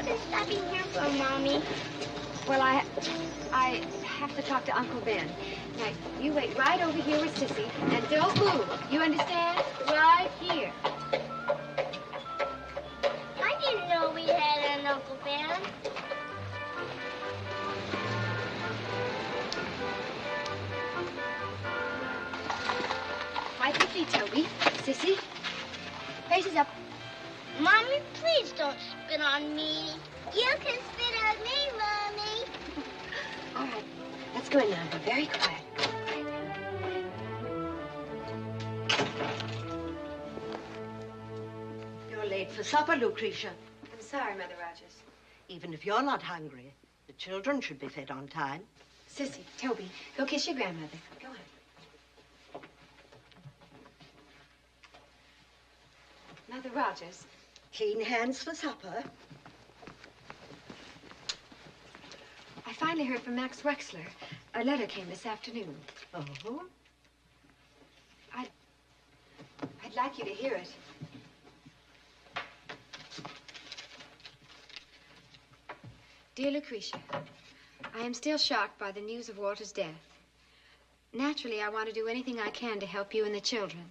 been stopping here for, Mommy? Well, I have to talk to Uncle Ben. Now, you wait right over here with Sissy, and don't move. You understand? Right here. I didn't know we had an Uncle Ben. Right quickly, Toby. Sissy, faces up. Mommy, please don't spit on me. You can spit on me, Mommy. All right, let's go in now. Be very quiet. You're late for supper, Lucretia. I'm sorry, Mother Rogers. Even if you're not hungry, the children should be fed on time. Sissy, Toby, go kiss your grandmother. Go on. Mother Rogers. Clean hands for supper. I finally heard from Max Wexler. A letter came this afternoon. Oh? I'd like you to hear it. Dear Lucretia, I am still shocked by the news of Walter's death. Naturally, I want to do anything I can to help you and the children.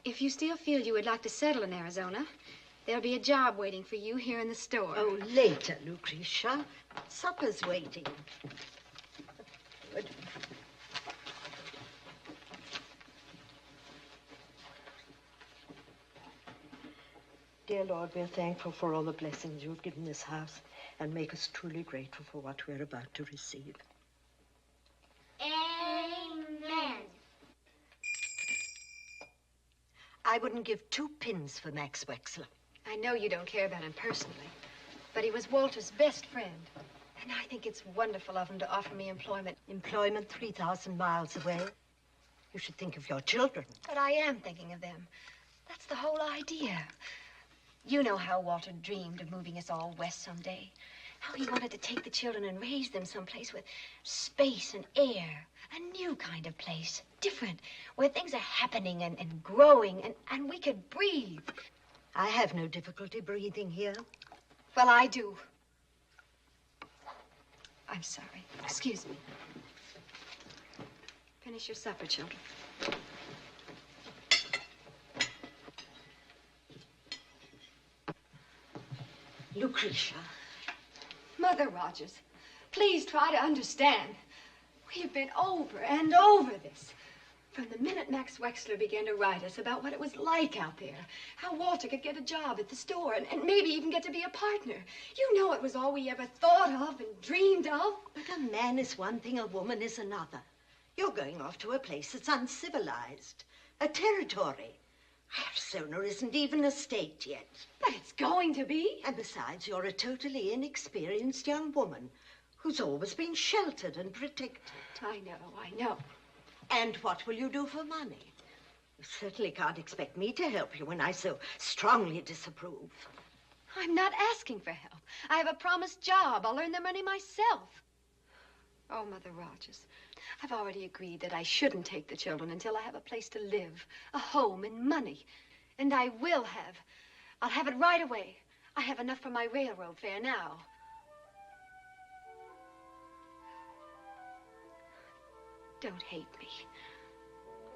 If you still feel you would like to settle in Arizona, there'll be a job waiting for you here in the store. Oh, later, Lucretia. Supper's waiting. Good. Dear Lord, we're thankful for all the blessings you've given this house, and make us truly grateful for what we're about to receive. Amen. I wouldn't give 2 pins for Max Wexler. I know you don't care about him personally, but he was Walter's best friend. And I think it's wonderful of him to offer me employment. Employment 3,000 miles away. You should think of your children. But I am thinking of them. That's the whole idea. You know how Walter dreamed of moving us all west someday. How he wanted to take the children and raise them someplace with space and air. A new kind of place. Different. Where things are happening and growing and we could breathe. I have no difficulty breathing here. Well, I do. I'm sorry. Excuse me. Finish your supper, children. Lucretia. Mother Rogers, please try to understand. We've been over and over this. From the minute Max Wexler began to write us about what it was like out there, how Walter could get a job at the store and maybe even get to be a partner. You know it was all we ever thought of and dreamed of. But a man is one thing, a woman is another. You're going off to a place that's uncivilized, a territory. Arizona isn't even a state yet. But it's going to be. And besides, you're a totally inexperienced young woman who's always been sheltered and protected. I know. And what will you do for money? You certainly can't expect me to help you when I so strongly disapprove. I'm not asking for help. I have a promised job. I'll earn the money myself. Oh, Mother Rogers, I've already agreed that I shouldn't take the children until I have a place to live, a home and money. And I will have. I'll have it right away. I have enough for my railroad fare now. Don't hate me,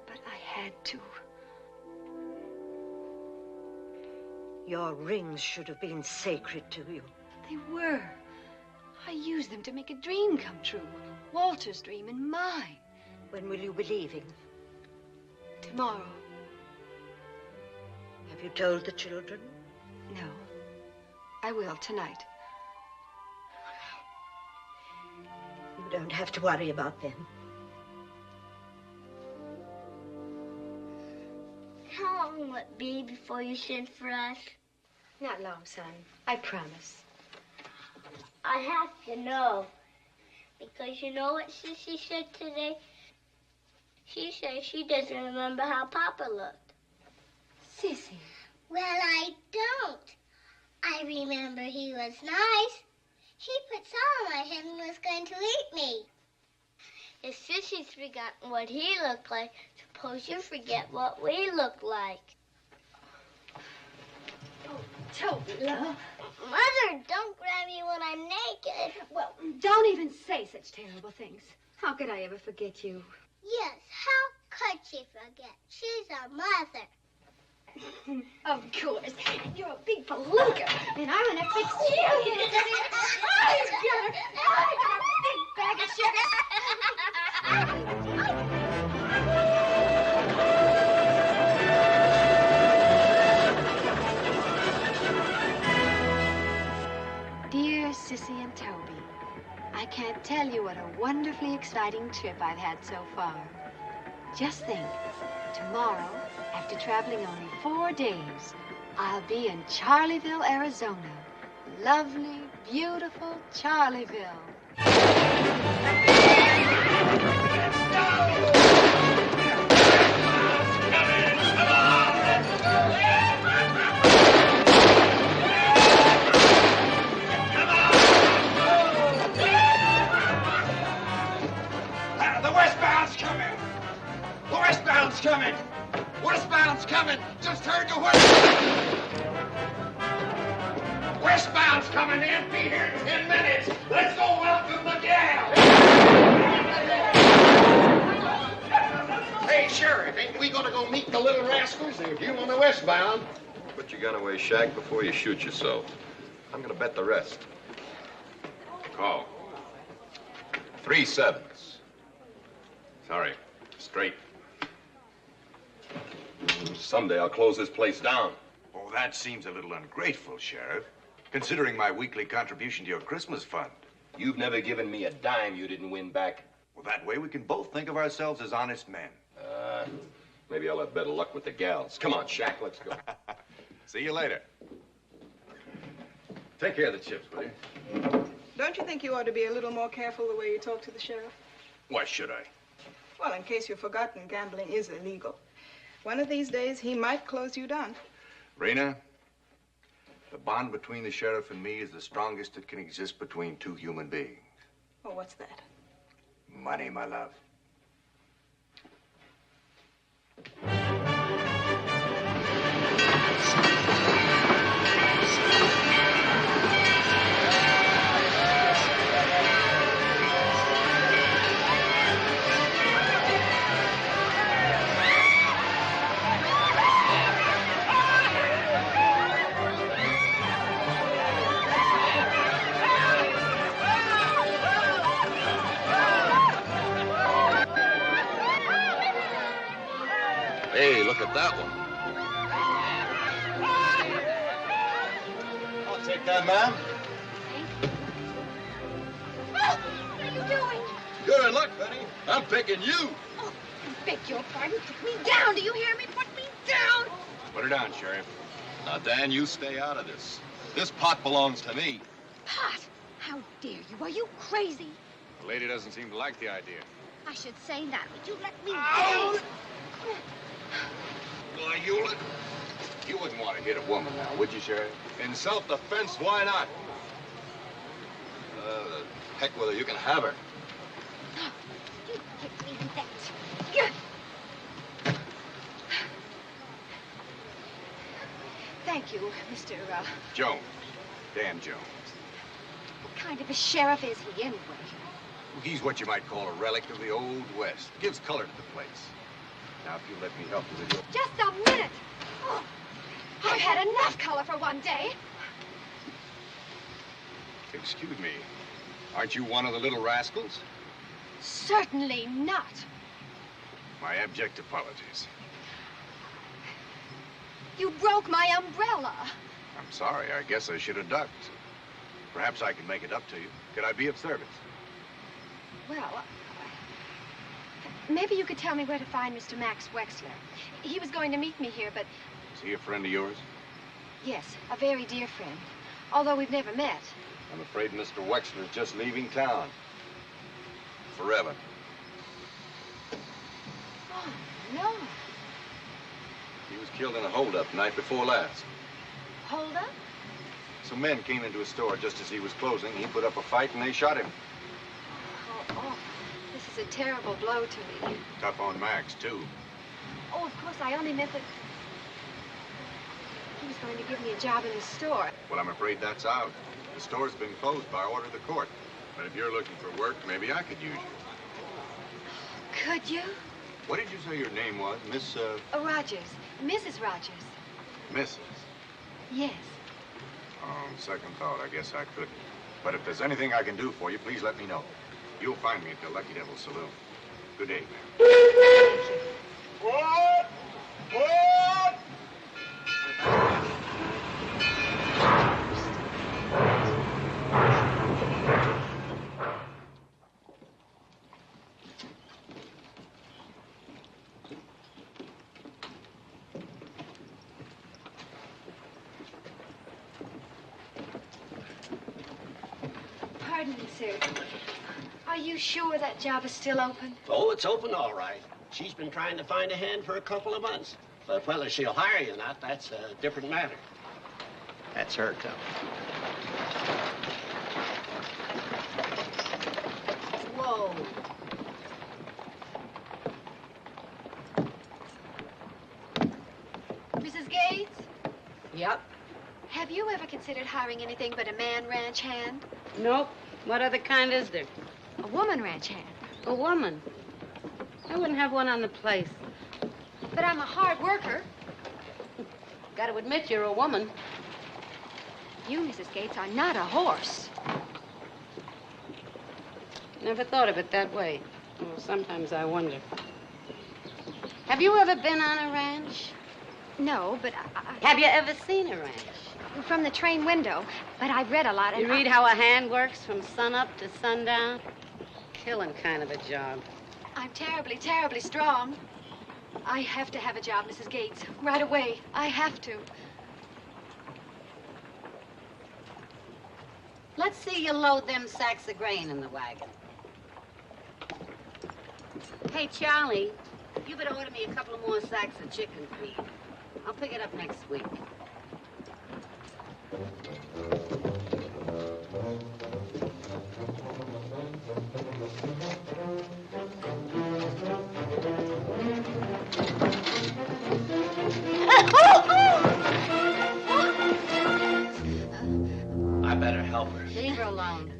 but I had to. Your rings should have been sacred to you. They were. I used them to make a dream come true. Walter's dream and mine. When will you be leaving? Tomorrow. Have you told the children? No. I will tonight. You don't have to worry about them. How long will it be before you send for us? Not long, son. I promise. I have to know. Because you know what Sissy said today? She said she doesn't remember how Papa looked. Sissy. Well, I don't. I remember he was nice. He put salt on my head and was going to eat me. If Sissy's forgotten what he looked like, suppose you forget what we look like. Oh, Toby, love. Mother, don't grab me when I'm naked. Well, don't even say such terrible things. How could I ever forget you? Yes, how could she forget? She's a mother. Of course. You're a big palooka, and I'm an epic cheerleader. I got a big bag of sugar. Dear Sissy and Toby, I can't tell you what a wonderfully exciting trip I've had so far. Just think, tomorrow, after traveling only 4 days, I'll be in Charleville, Arizona. Lovely, beautiful Charleville. The westbound's coming! The westbound's coming! Westbound's coming! Just heard the whistle! Westbound's coming in! Be here in 10 minutes! Let's go welcome the gal! Hey, Sheriff, ain't we gonna go meet the little rascals? They're due on the westbound. Put your gun away, Shag, before you shoot yourself. I'm gonna bet the rest. Call. 3 7s. Sorry, straight. Someday I'll close this place down. Oh, that seems a little ungrateful, Sheriff, considering my weekly contribution to your Christmas fund. You've never given me a dime you didn't win back. Well, that way we can both think of ourselves as honest men. Maybe I'll have better luck with the gals. Come on, Shaq, let's go. See you later. Take care of the chips, will you? Don't you think you ought to be a little more careful the way you talk to the sheriff? Why should I? Well, in case you've forgotten, gambling is illegal. One of these days, he might close you down. Rena, the bond between the sheriff and me is the strongest that can exist between two human beings. Oh, what's that? Money, my love. Hey, look at that one. I'll take that, ma'am. Oh, what are you doing? Good luck, Benny. I'm picking you. Oh, I beg your pardon. Put me down. Do you hear me? Put me down. Put her down, Sheriff. Now, Dan, you stay out of this. This pot belongs to me. Pot? How dare you? Are you crazy? The lady doesn't seem to like the idea. I should say that. Would you let me Ow! go? Why, you wouldn't want to hit a woman now, would you, Sheriff? In self-defense, why not? Heck with her, you can have her. You give me that. Thank you, Mr. Jones. Dan Jones. What kind of a sheriff is he, anyway? He's what you might call a relic of the Old West. Gives color to the place. Now, if you let me help you with your... Just a minute. Oh, I've had enough color for one day. Excuse me. Aren't you one of the little rascals? Certainly not. My abject apologies. You broke my umbrella. I'm sorry. I guess I should have ducked. Perhaps I can make it up to you. Could I be of service? Well, maybe you could tell me where to find Mr. Max Wexler. He was going to meet me here, but... Is he a friend of yours? Yes, a very dear friend. Although we've never met. I'm afraid Mr. Wexler's just leaving town. Forever. Oh, no. He was killed in a holdup night before last. Hold up? Some men came into a store just as he was closing. He put up a fight and they shot him. Oh, this is a terrible blow to me. Tough on Max, too. Oh, of course, I only meant that... He was going to give me a job in the store. Well, I'm afraid that's out. The store's been closed by order of the court. But if you're looking for work, maybe I could use you. Could you? What did you say your name was? Miss, Rogers. Mrs. Rogers. Mrs.? Yes. On second thought, I guess I couldn't. But if there's anything I can do for you, please let me know. You'll find me at the Lucky Devil Saloon. Good day. Thank you. What? What? Pardon me, sir. Are you sure that job is still open? Oh, it's open all right. She's been trying to find a hand for a couple of months. But whether she'll hire you or not, that's a different matter. That's her coming. Whoa. Mrs. Gates? Yep. Have you ever considered hiring anything but a man ranch hand? Nope. What other kind is there? A woman ranch hand. A woman. I wouldn't have one on the place. But I'm a hard worker. Got to admit you're a woman. You, Mrs. Gates, are not a horse. Never thought of it that way. Well, sometimes I wonder. Have you ever been on a ranch? No, but Have you ever seen a ranch? from the train window. But I've read a lot. And You read how a hand works from sunup to sundown? Killing kind of a job. I'm terribly, terribly strong. I have to have a job, Mrs. Gates. Right away. I have to. Let's see you load them sacks of grain in the wagon. Hey, Charlie, you better order me a couple of more sacks of chicken feed. I'll pick it up next week. I better help her. Leave her alone.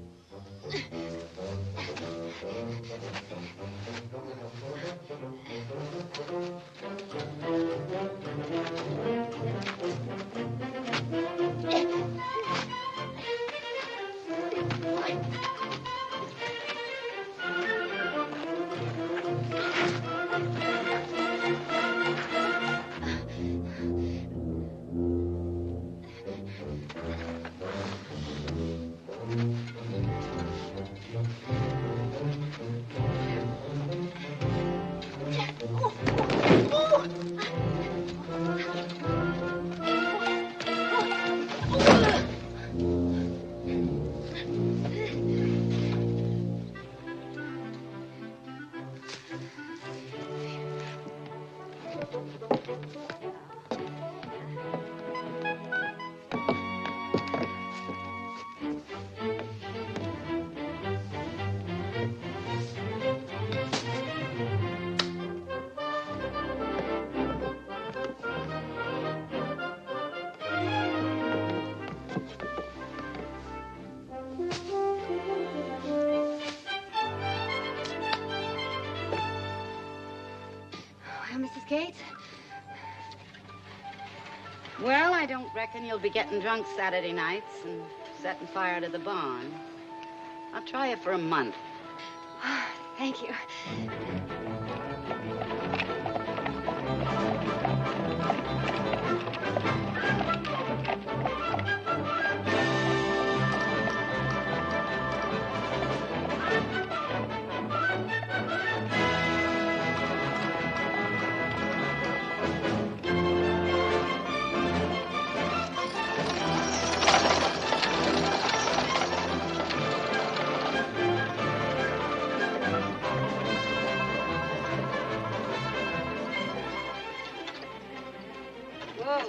Mrs. Gates? Well, I don't reckon you'll be getting drunk Saturday nights and setting fire to the barn. I'll try it for a month. Thank you. Whoa.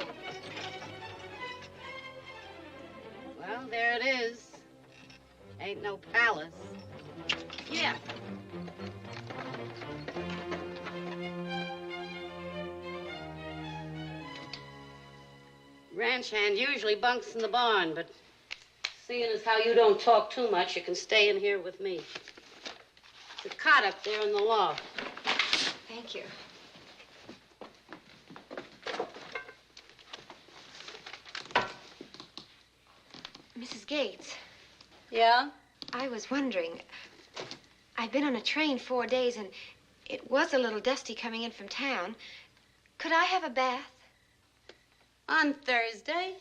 Well, there it is. Ain't no palace. Yeah. Ranch hand usually bunks in the barn, but seeing as how you don't talk too much, you can stay in here with me. There's a cot up there in the loft. Thank you. Mrs. Gates. Yeah? I was wondering, I've been on a train 4 days, and it was a little dusty coming in from town. Could I have a bath? On Thursday?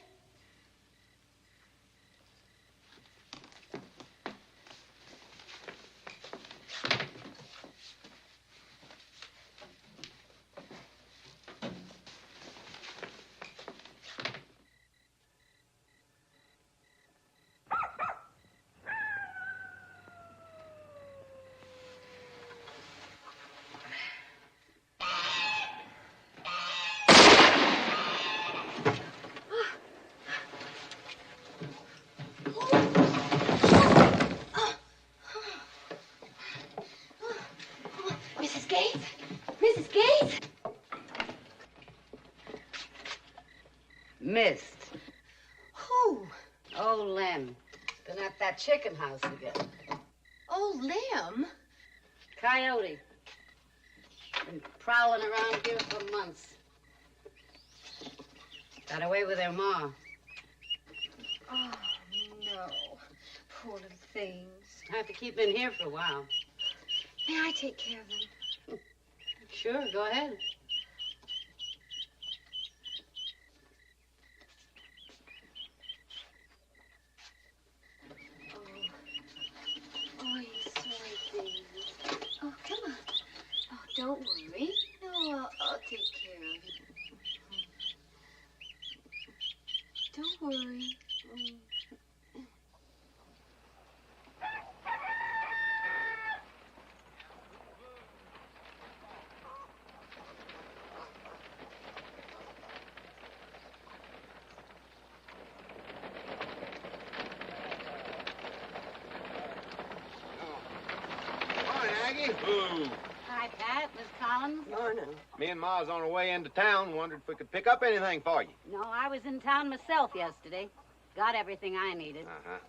Mrs. Gates? Mrs. Gates? Missed. Who? Oh, Lem. Been at that chicken house again. Oh, Lem. Coyote. Been prowling around here for months. Got away with their ma. Oh, no. Poor little things. I have to keep them in here for a while. May I take care of them? Sure, go ahead. Oh, you sorry things. Oh, come on. Oh, don't worry. No, I'll take care of you. Don't worry. Morning, Aggie. Ooh. Hi, Pat. Miss Collins. Morning. Me and Ma's on our way into town. Wondered if we could pick up anything for you. No, I was in town myself yesterday. Got everything I needed. Uh-huh.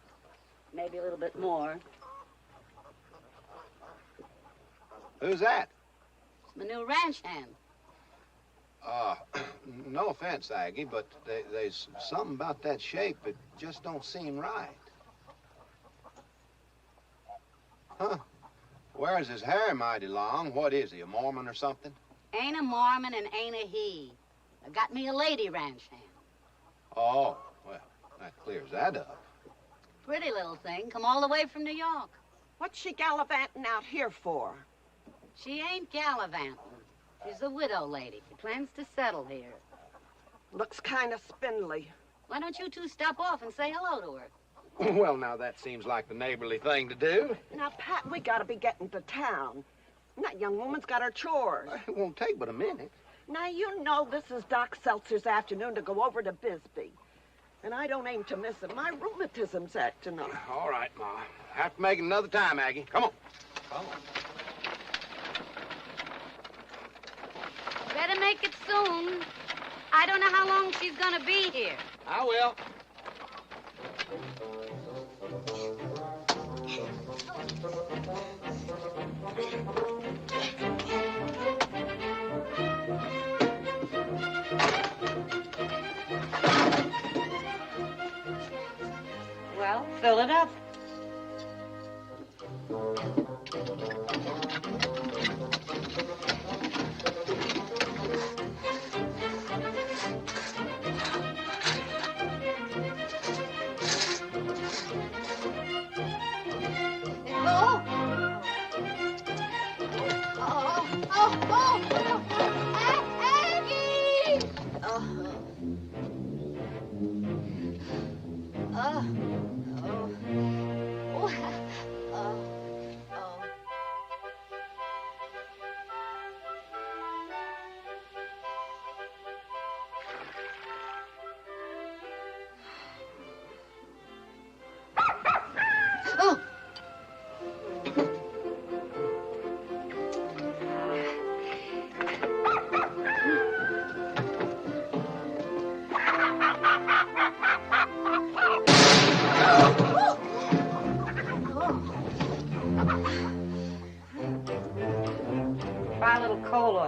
Maybe a little bit more. Who's that? It's my new ranch hand. No offense, Aggie, but there's something about that shape that just don't seem right. Huh? Wears his hair mighty long. What is he, a Mormon or something? Ain't a Mormon and ain't a he. I got me a lady ranch hand. Oh, well, that clears that up. Pretty little thing. Come all the way from New York. What's she gallivanting out here for? She ain't gallivanting. She's a widow lady. She plans to settle here. Looks kind of spindly. Why don't you two stop off and say hello to her? Well, now, that seems like the neighborly thing to do. Now, Pat, we gotta be getting to town. And that young woman's got her chores. It won't take but a minute. Now, you know this is Doc Seltzer's afternoon to go over to Bisbee. And I don't aim to miss it. My rheumatism's acting up. All right, Ma. Have to make it another time, Aggie. Come on. Come on. Better make it soon. I don't know how long she's gonna be here. I will. Well, fill it up.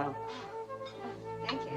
go. Thank you.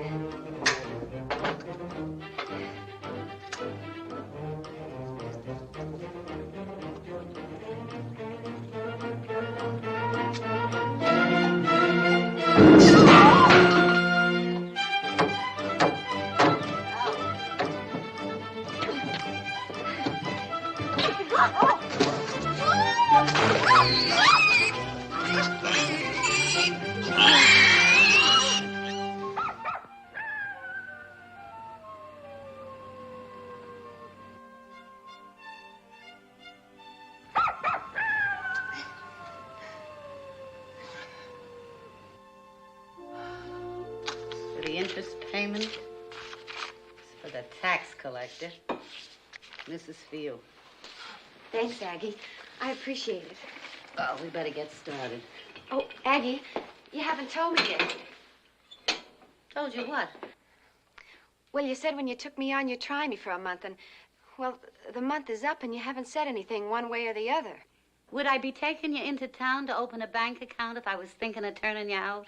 For the interest payment, it's for the tax collector. This is for you. Thanks, Aggie. I appreciate it. Well, we better get started. Oh, Aggie, you haven't told me yet. Told you what? Well, you said when you took me on, you'd try me for a month, and, well, the month is up, and you haven't said anything one way or the other. Would I be taking you into town to open a bank account if I was thinking of turning you out?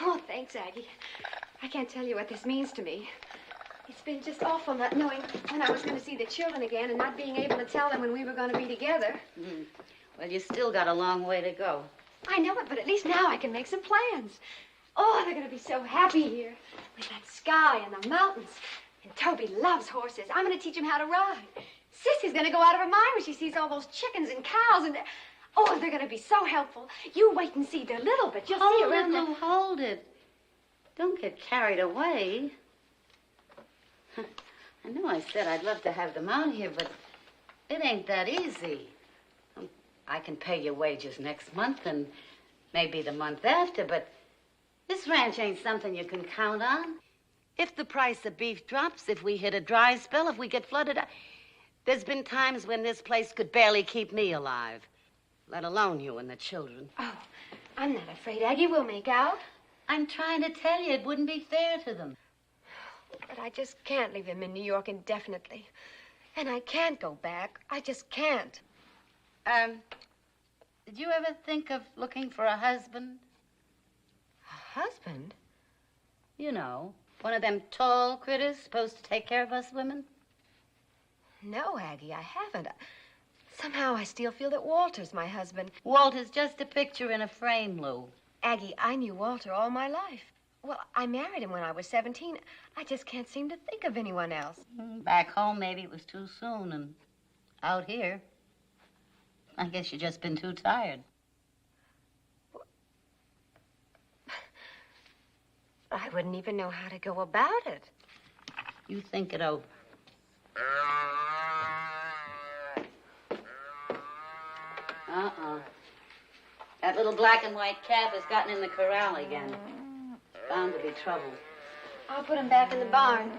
Oh, thanks, Aggie. I can't tell you what this means to me. It's been just awful not knowing when I was going to see the children again and not being able to tell them when we were going to be together. Well, you still got a long way to go. I know it, but at least now I can make some plans. Oh, they're going to be so happy here with that sky and the mountains. And Toby loves horses. I'm going to teach him how to ride. Sissy's going to go out of her mind when she sees all those chickens and cows and... Oh, they're going to be so helpful. You wait and see. They're little, but you'll see around the... Hold it. Don't get carried away. I know I said I'd love to have them out here, but it ain't that easy. I can pay your wages next month and maybe the month after, but this ranch ain't something you can count on. If the price of beef drops, if we hit a dry spell, if we get flooded out... There's been times when this place could barely keep me alive, let alone you and the children. Oh, I'm not afraid, Aggie. We'll make out. I'm trying to tell you, it wouldn't be fair to them. But I just can't leave them in New York indefinitely. And I can't go back. I just can't. Did you ever think of looking for a husband? A husband? You know, one of them tall critters supposed to take care of us women? No, Aggie, I haven't. Somehow I still feel that Walter's my husband. Walter's just a picture in a frame, Lou. Aggie, I knew Walter all my life. Well, I married him when I was 17. I just can't seem to think of anyone else. Back home, maybe it was too soon, and out here, I guess you've just been too tired. I wouldn't even know how to go about it. You think it over. That little black and white calf has gotten in the corral again. Bound to be trouble. I'll put him back in the barn.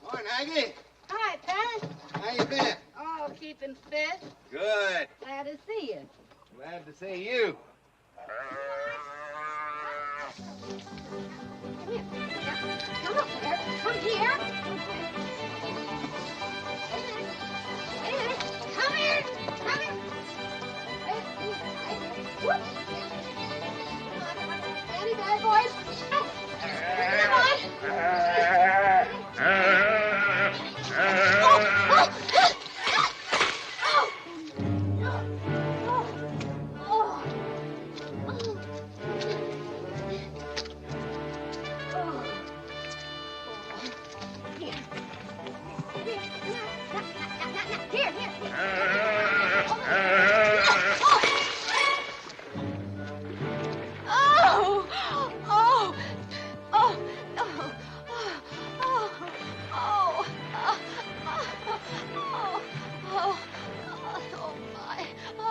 Morning, Aggie. Hi, Pat. How you been? Oh, keeping fit. Good. Glad to see you. Glad to see you. Come up there. Come here. Wait a minute. Come here. Come here. Whoop. Steady there, boys. Come on.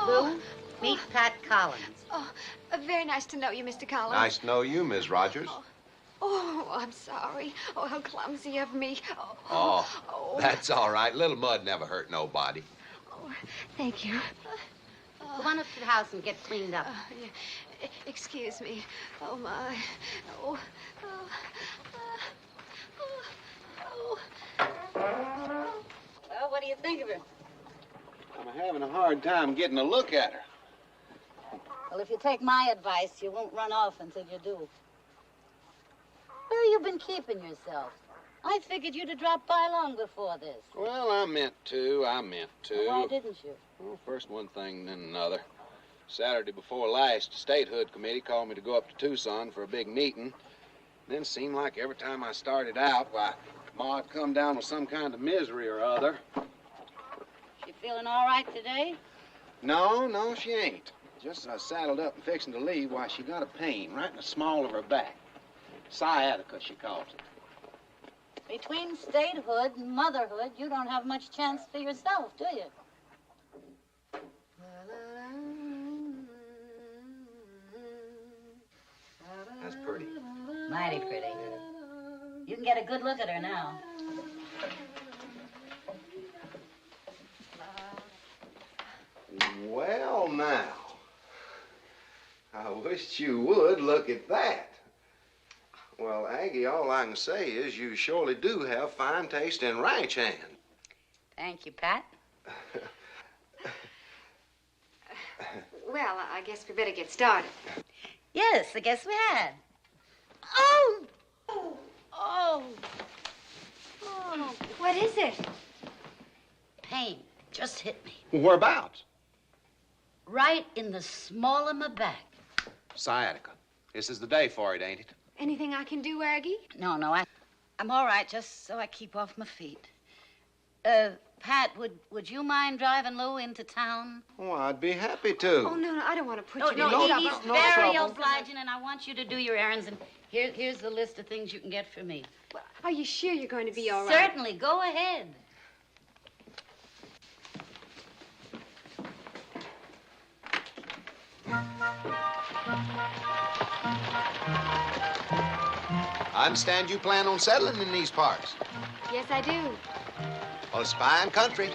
Lou, meet Pat Collins. Oh, very nice to know you, Mr. Collins. Nice to know you, Miss Rogers. Oh. Oh, I'm sorry. Oh, how clumsy of me. Oh, that's all right. Little mud never hurt nobody. Oh, thank you. Go on up to the house and get cleaned up. Yeah. Excuse me. Oh, my. Oh, oh, oh, oh. Well, what do you think of her? I'm having a hard time getting a look at her. Well, if you take my advice, you won't run off until you do. Where you been keeping yourself? I figured you'd have dropped by long before this. Well, I meant to. Why didn't you? Well, first one thing, then another. Saturday before last, the statehood committee called me to go up to Tucson for a big meeting. Then it seemed like every time I started out, why, Ma'd come down with some kind of misery or other. She feeling all right today? No, she ain't. Just as I saddled up and fixing to leave, why, she got a pain right in the small of her back. Sciatica, she calls it. Between statehood and motherhood, you don't have much chance for yourself, do you? That's pretty. Mighty pretty. You can get a good look at her now. Well, now. I wished you would look at that. Well, Aggie, all I can say is you surely do have fine taste in ranch hand. Thank you, Pat. Well, I guess we better get started. Yes, I guess we had. Oh! Oh! Oh! What is it? Pain. Just hit me. Well, whereabouts? Right in the small of my back. Sciatica. This is the day for it, ain't it? Anything I can do, Aggie? No, I'm all right, just so I keep off my feet. Pat, would you mind driving Lou into town? Oh, I'd be happy to. Oh, no, I don't want to put No, you in trouble. he's very obliging, and I want you to do your errands, and here's the list of things you can get for me. Well, are you sure you're going to be all right? Certainly, go ahead. I understand you plan on settling in these parts. Yes, I do. Well, it's fine country.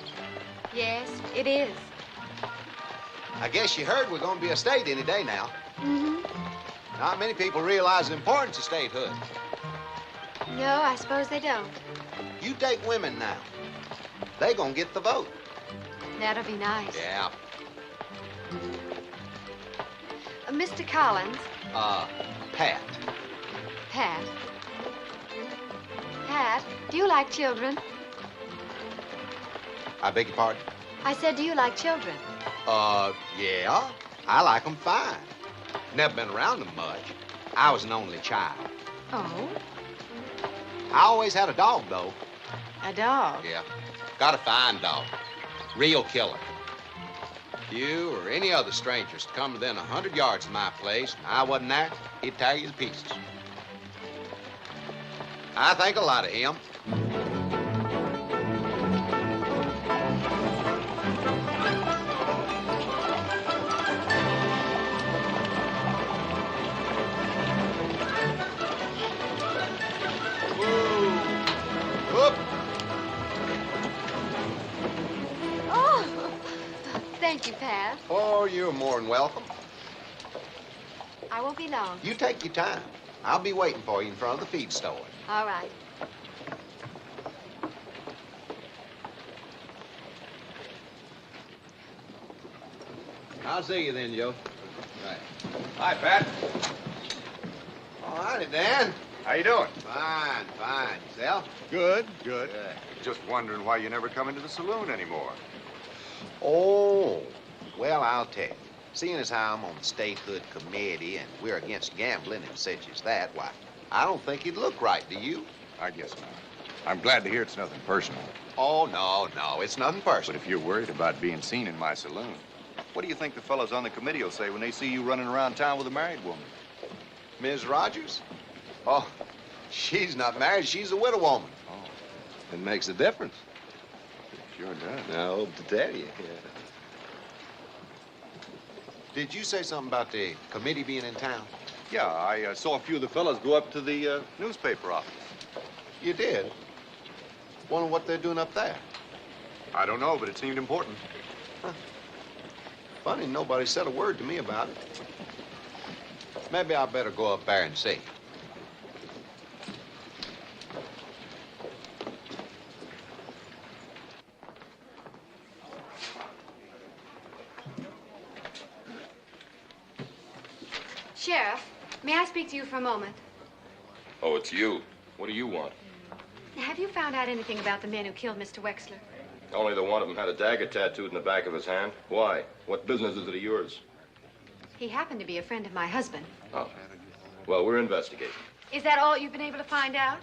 Yes, it is. I guess you heard we're going to be a state any day now. Mm-hmm. Not many people realize the importance of statehood. No, I suppose they don't. You take women now. They gonna get the vote. That'll be nice. Yeah. Mr. Collins. Pat. Pat. Pat, do you like children? I beg your pardon? I said, do you like children? Yeah. I like them fine. Never been around them much. I was an only child. Oh? I always had a dog, though. A dog? Yeah. Got a fine dog. Real killer. You or any other strangers to come within 100 yards of my place, and I wasn't there, he'd tear you to pieces. I think a lot of him. Whoop. Oh, thank you, Pat. Oh, you're more than welcome. I won't be long. You take your time. I'll be waiting for you in front of the feed store. All right. I'll see you then, Joe. Right. Hi, Pat. All righty, Dan. How you doing? Fine, fine. Yourself? Good. Just wondering why you never come into the saloon anymore. Oh, well, I'll tell you. Seeing as how I'm on the statehood committee and we're against gambling and such as that, why, I don't think it'd look right, do you? I guess not. I'm glad to hear it's nothing personal. Oh, no, it's nothing But personal. if you're worried about being seen in my saloon, what do you think the fellows on the committee will say when they see you running around town with a married woman? Ms. Rogers? Oh, she's not married. She's a widow woman. Oh, It makes a difference. it sure does. I hope to tell you. Did you say something about the committee being in town? Yeah, I saw a few of the fellas go up to the newspaper office. You did? Wonder what they're doing up there. I don't know, but it seemed important. Funny, nobody said a word to me about it. Maybe I better go up there and see. Sheriff, may I speak to you for a moment? Oh, it's you. What do you want? Have you found out anything about the men who killed Mr. Wexler? Only the one of them had a dagger tattooed in the back of his hand. Why? What business is it of yours? He happened to be a friend of my husband. Oh. Well, we're investigating. Is that all you've been able to find out?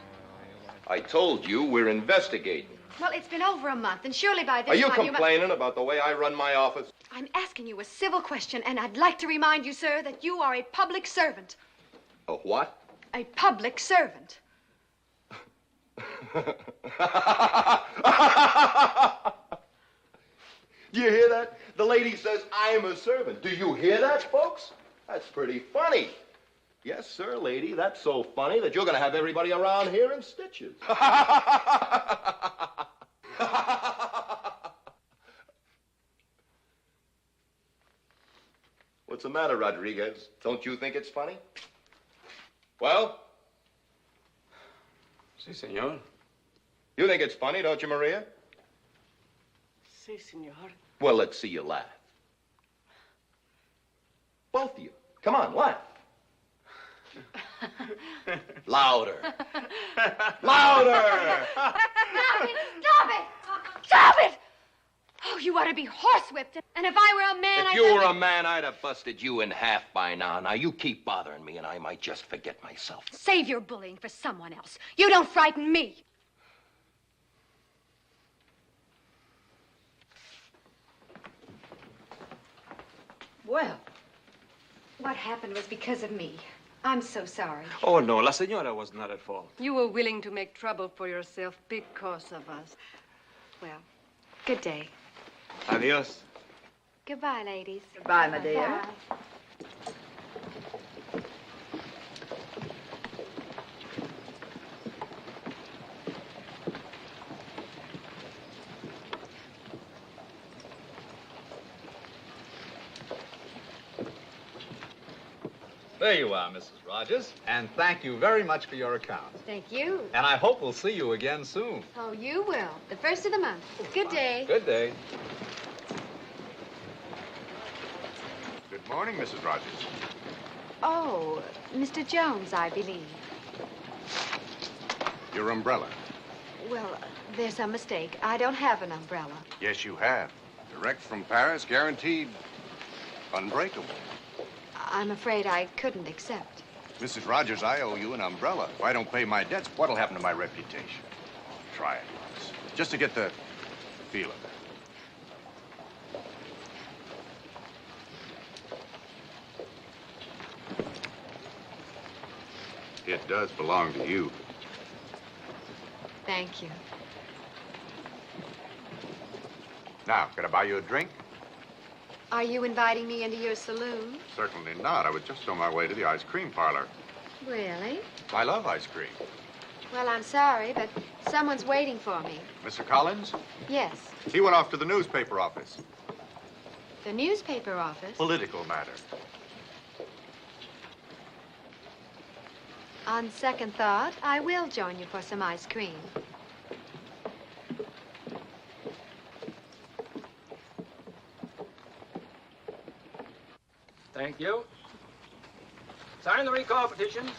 I told you we're investigating. Well, it's been over a month, and surely by this Are you time complaining about the way I run my office? I'm asking you a civil question, and I'd like to remind you, sir, that you are a public servant. A what? A public servant. Do you hear that? The lady says I'm a servant. Do you hear that, folks? That's pretty funny. Yes, sir, lady. That's so funny that you're going to have everybody around here in stitches. What's the matter, Rodriguez? Don't you think it's funny? Well? Si, senor. You think it's funny, don't you, Maria? Si, senor. Well, let's see you laugh. Both of you. Come on, laugh. Louder. Louder! Stop it! Stop it! Stop it! Oh, you ought to be horsewhipped. And if I were a man, If you were a man, I'd have busted you in half by now. Now, you keep bothering me, and I might just forget myself. Save your bullying for someone else. You don't frighten me. Well, what happened was because of me. I'm so sorry. Oh, no, la señora was not at fault. You were willing to make trouble for yourself because of us. Well, good day. Adios. Goodbye, ladies. Goodbye, my dear. Bye. There you are, Mrs. Rogers, and thank you very much for your account. Thank you. And I hope we'll see you again soon. Oh, you will. The first of the month. Good day. Good day. Good morning, Mrs. Rogers. Oh, Mr. Jones, I believe. Your umbrella. Well, there's some mistake. I don't have an umbrella. Yes, you have. Direct from Paris, guaranteed unbreakable. I'm afraid I couldn't accept. Mrs. Rogers, I owe you an umbrella. If I don't pay my debts, what'll happen to my reputation? Try it once, just to get the feel of it. It does belong to you. Thank you. Now, can I buy you a drink? Are you inviting me into your saloon? Certainly not. I was just on my way to the ice cream parlor. Really? I love ice cream. Well, I'm sorry, but someone's waiting for me. Mr. Collins? Yes. He went off to the newspaper office. The newspaper office? Political matter. On second thought, I will join you for some ice cream. Thank you. Sign the recall petitions.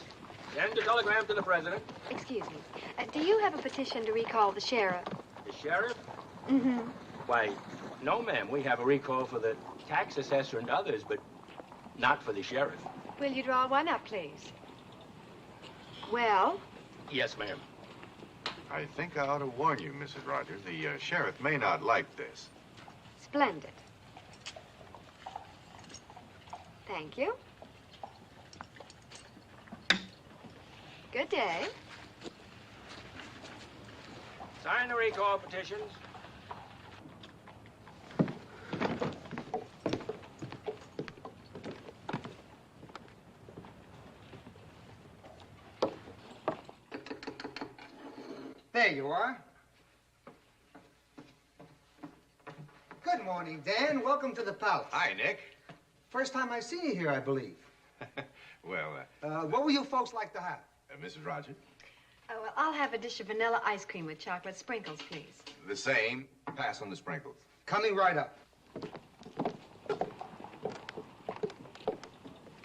Send a telegram to the president. Excuse me. Do you have a petition to recall the sheriff? The sheriff? Mm-hmm. Why, no, ma'am. We have a recall for the tax assessor and others, but not for the sheriff. Will you draw one up, please? Well? Yes, ma'am. I think I ought to warn you, Mrs. Rogers. The sheriff may not like this. Splendid. Thank you. Good day. Sign the recall petitions. There you are. Good morning, Dan. Welcome to the palace. Hi, Nick. First time I've seen you here, I believe. Well, what will you folks like to have? Mrs. Rogers? Well, I'll have a dish of vanilla ice cream with chocolate sprinkles, please. The same. Pass on the sprinkles. Coming right up.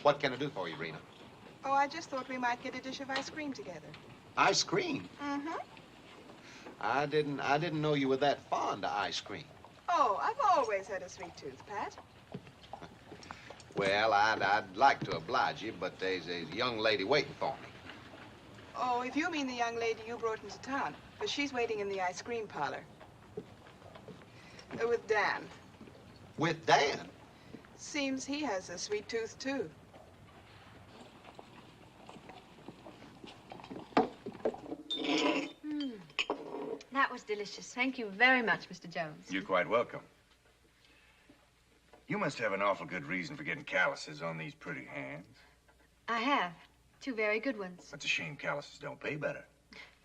What can I do for you, Rena? Oh, I just thought we might get a dish of ice cream together. Ice cream? Mm-hmm. I didn't know you were that fond of ice cream. Oh, I've always had a sweet tooth, Pat. Well, I'd like to oblige you, but there's a young lady waiting for me. Oh, if you mean the young lady you brought into town, but she's waiting in the ice cream parlor. With Dan. With Dan? Seems he has a sweet tooth, too. That was delicious. Thank you very much, Mr. Jones. You're quite welcome. You must have an awful good reason for getting calluses on these pretty hands. I have. 2 very good ones. That's a shame calluses don't pay better.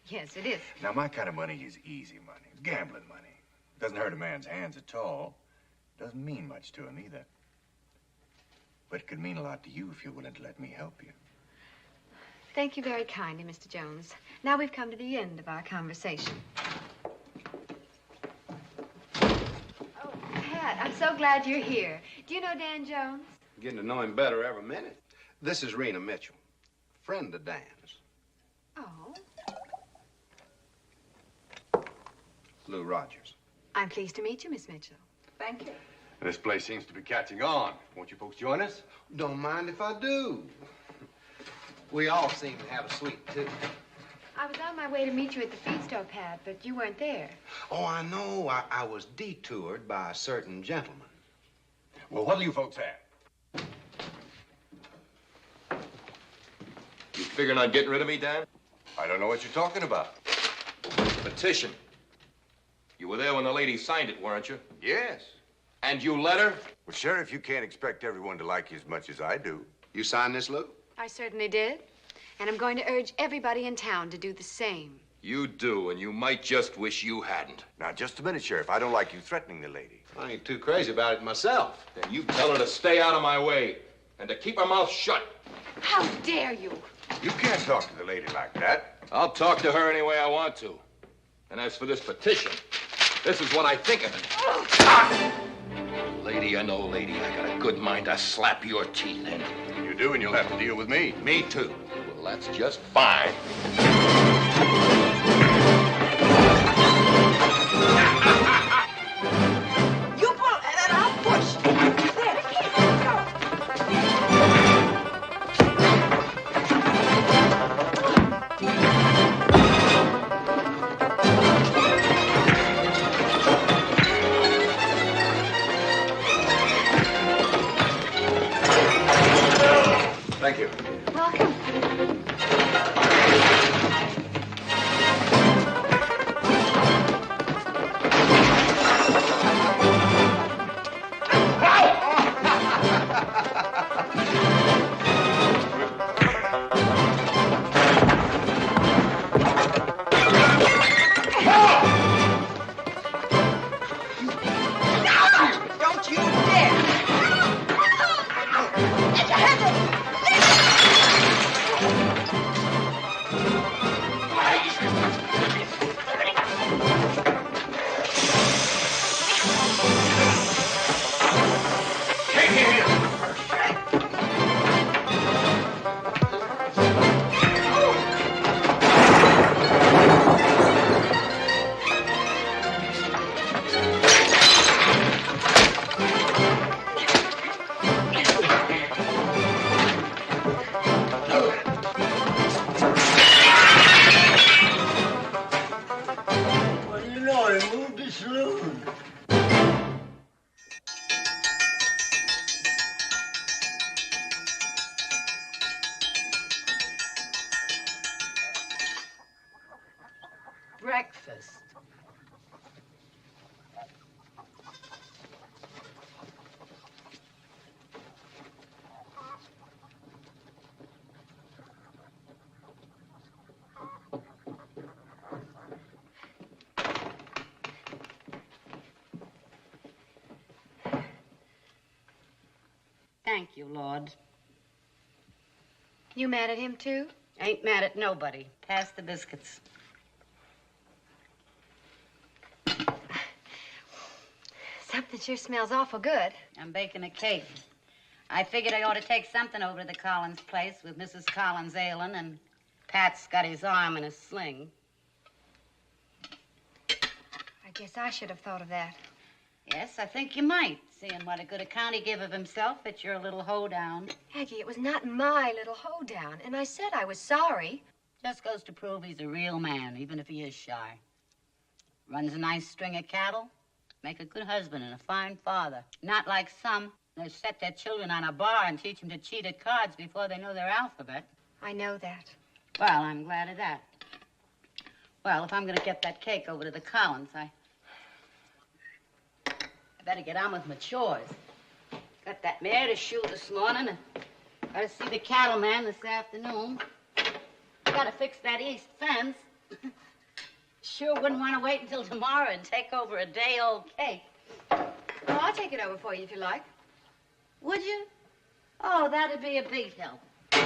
Yes, it is. Now, my kind of money is easy money. It's gambling money. Doesn't hurt a man's hands at all. Doesn't mean much to him either. But it could mean a lot to you if you're willing to let me help you. Thank you very kindly, Mr. Jones. Now we've come to the end of our conversation. Oh, Pat, I'm so glad you're here. Do you know Dan Jones? Getting to know him better every minute. This is Rena Mitchell, friend of Dan's. Oh. Lou Rogers. I'm pleased to meet you, Miss Mitchell. Thank you. This place seems to be catching on. Won't you folks join us? Don't mind if I do. We all seem to have a sweet tooth. I was on my way to meet you at the feed store, Pat, but you weren't there. Oh, I know. I was detoured by a certain gentleman. Well, what'll you folks have? You figuring on getting rid of me, Dan? I don't know what you're talking about. Petition. You were there when the lady signed it, weren't you? Yes. And you let her? Well, Sheriff, you can't expect everyone to like you as much as I do. You signed this, Lou? I certainly did. And I'm going to urge everybody in town to do the same. You do, and you might just wish you hadn't. Now, just a minute, Sheriff. I don't like you threatening the lady. I ain't too crazy about it myself. Then you tell her to stay out of my way and to keep her mouth shut. How dare you? You can't talk to the lady like that. I'll talk to her any way I want to. And as for this petition, this is what I think of it. Ah! Lady or no lady, I got a good mind to slap your teeth in. You do, and you'll have to deal with me. Me too. Well, that's just fine. You pull, and I'll push. There, keep Thank you. Welcome. Don't you dare! Get your hands up! Breakfast. Thank you, Lord. You mad at him, too? Ain't mad at nobody. Pass the biscuits. Something sure smells awful good. I'm baking a cake. I figured I ought to take something over to the Collins place with Mrs. Collins ailing, and Pat's got his arm in a sling. I guess I should have thought of that. Yes, I think you might, seeing what a good account he gave of himself at your little hoedown. Aggie, it was not my little hoedown, and I said I was sorry. Just goes to prove he's a real man, even if he is shy. Runs a nice string of cattle, make a good husband and a fine father. Not like some. They set their children on a bar and teach them to cheat at cards before they know their alphabet. I know that. Well, I'm glad of that. Well, if I'm going to get that cake over to the Collins, I better get on with my chores. Got that mare to shoe this morning, and got to see the cattleman this afternoon. Got to fix that east fence. Sure wouldn't want to wait until tomorrow and take over a day-old cake. Oh, I'll take it over for you if you like. Would you? Oh, that'd be a big help. You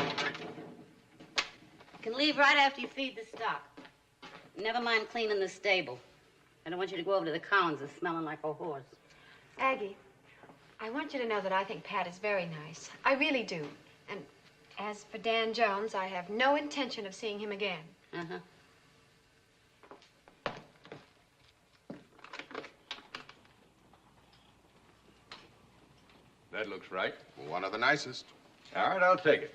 can leave right after you feed the stock. Never mind cleaning the stable. I don't want you to go over to the Collins smelling like a horse. Aggie, I want you to know that I think Pat is very nice. I really do. And as for Dan Jones, I have no intention of seeing him again. Uh-huh. That looks right. One of the nicest. All right, I'll take it.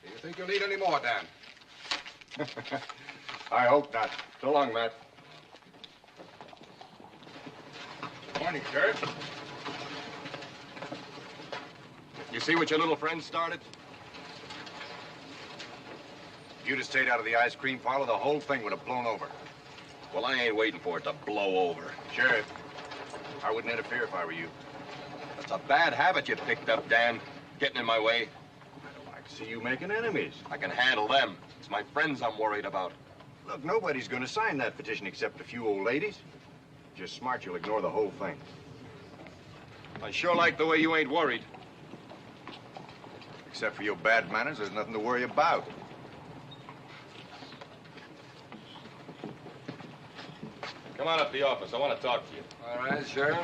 Do you think you'll need any more, Dan? I hope not. So long, Matt. Morning, Sheriff. You see what your little friend started? If you'd have stayed out of the ice cream parlor, the whole thing would have blown over. Well, I ain't waiting for it to blow over. Sheriff, I wouldn't interfere if I were you. It's a bad habit you picked up, Dan. Getting in my way. I don't like to see you making enemies. I can handle them. It's my friends I'm worried about. Look, nobody's going to sign that petition except a few old ladies. Just smart, you'll ignore the whole thing. I sure like the way you ain't worried. Except for your bad manners, there's nothing to worry about. Come on up to the office. I want to talk to you. All right, Sheriff.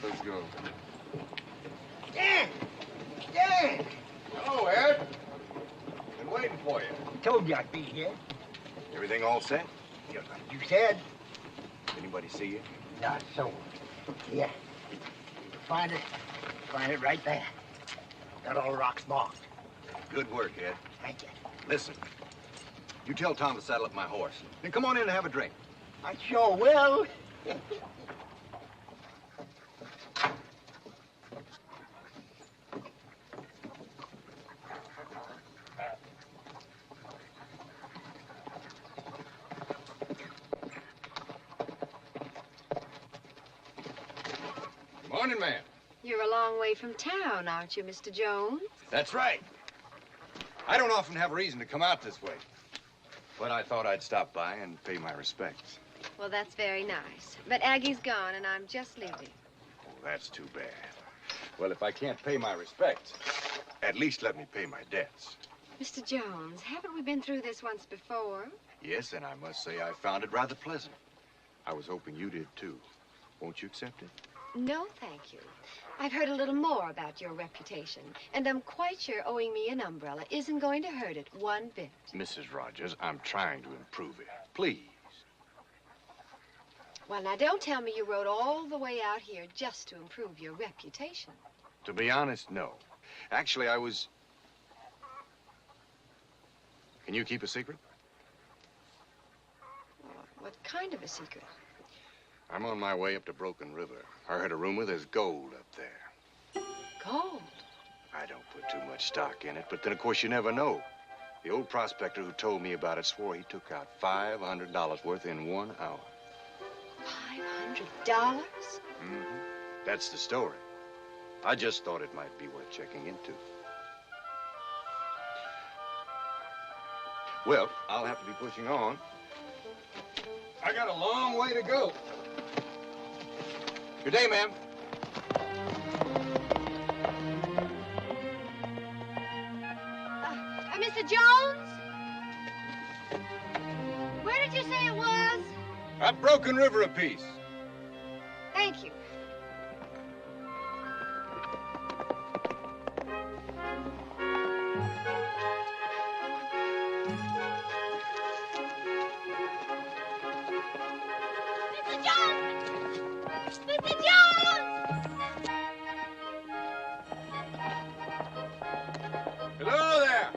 Let's go. Dan! Dan! Hello, Ed. Been waiting for you. Told you I'd be here. Everything all set? Just like you said. Anybody see you? Not so. Yeah. Find it right there. Got all the rocks marked. Good work, Ed. Thank you. Listen, you tell Tom to saddle up my horse. Then come on in and have a drink. I sure will. Morning, ma'am. You're a long way from town, aren't you, Mr. Jones? That's right. I don't often have a reason to come out this way. But I thought I'd stop by and pay my respects. Well, that's very nice. But Aggie's gone, and I'm just leaving. Oh, that's too bad. Well, if I can't pay my respects, at least let me pay my debts. Mr. Jones, haven't we been through this once before? Yes, and I must say I found it rather pleasant. I was hoping you did, too. Won't you accept it? No, thank you. I've heard a little more about your reputation, and I'm quite sure owing me an umbrella isn't going to hurt it one bit. Mrs. Rogers, I'm trying to improve it. Please. Well, now, don't tell me you rode all the way out here just to improve your reputation. To be honest, no. Actually, I was... Can you keep a secret? What kind of a secret? I'm on my way up to Broken River. I heard a rumor there's gold up there. Gold? I don't put too much stock in it, but then, of course, you never know. The old prospector who told me about it swore he took out $500 worth in 1 hour. $500? Mm-hmm. That's the story. I just thought it might be worth checking into. Well, I'll have to be pushing on. I got a long way to go. Good day, ma'am. Mr. Jones? Where did you say it was? Up Broken River apiece. Thank you. Mr. Jones! Mr. Jones! Hello there.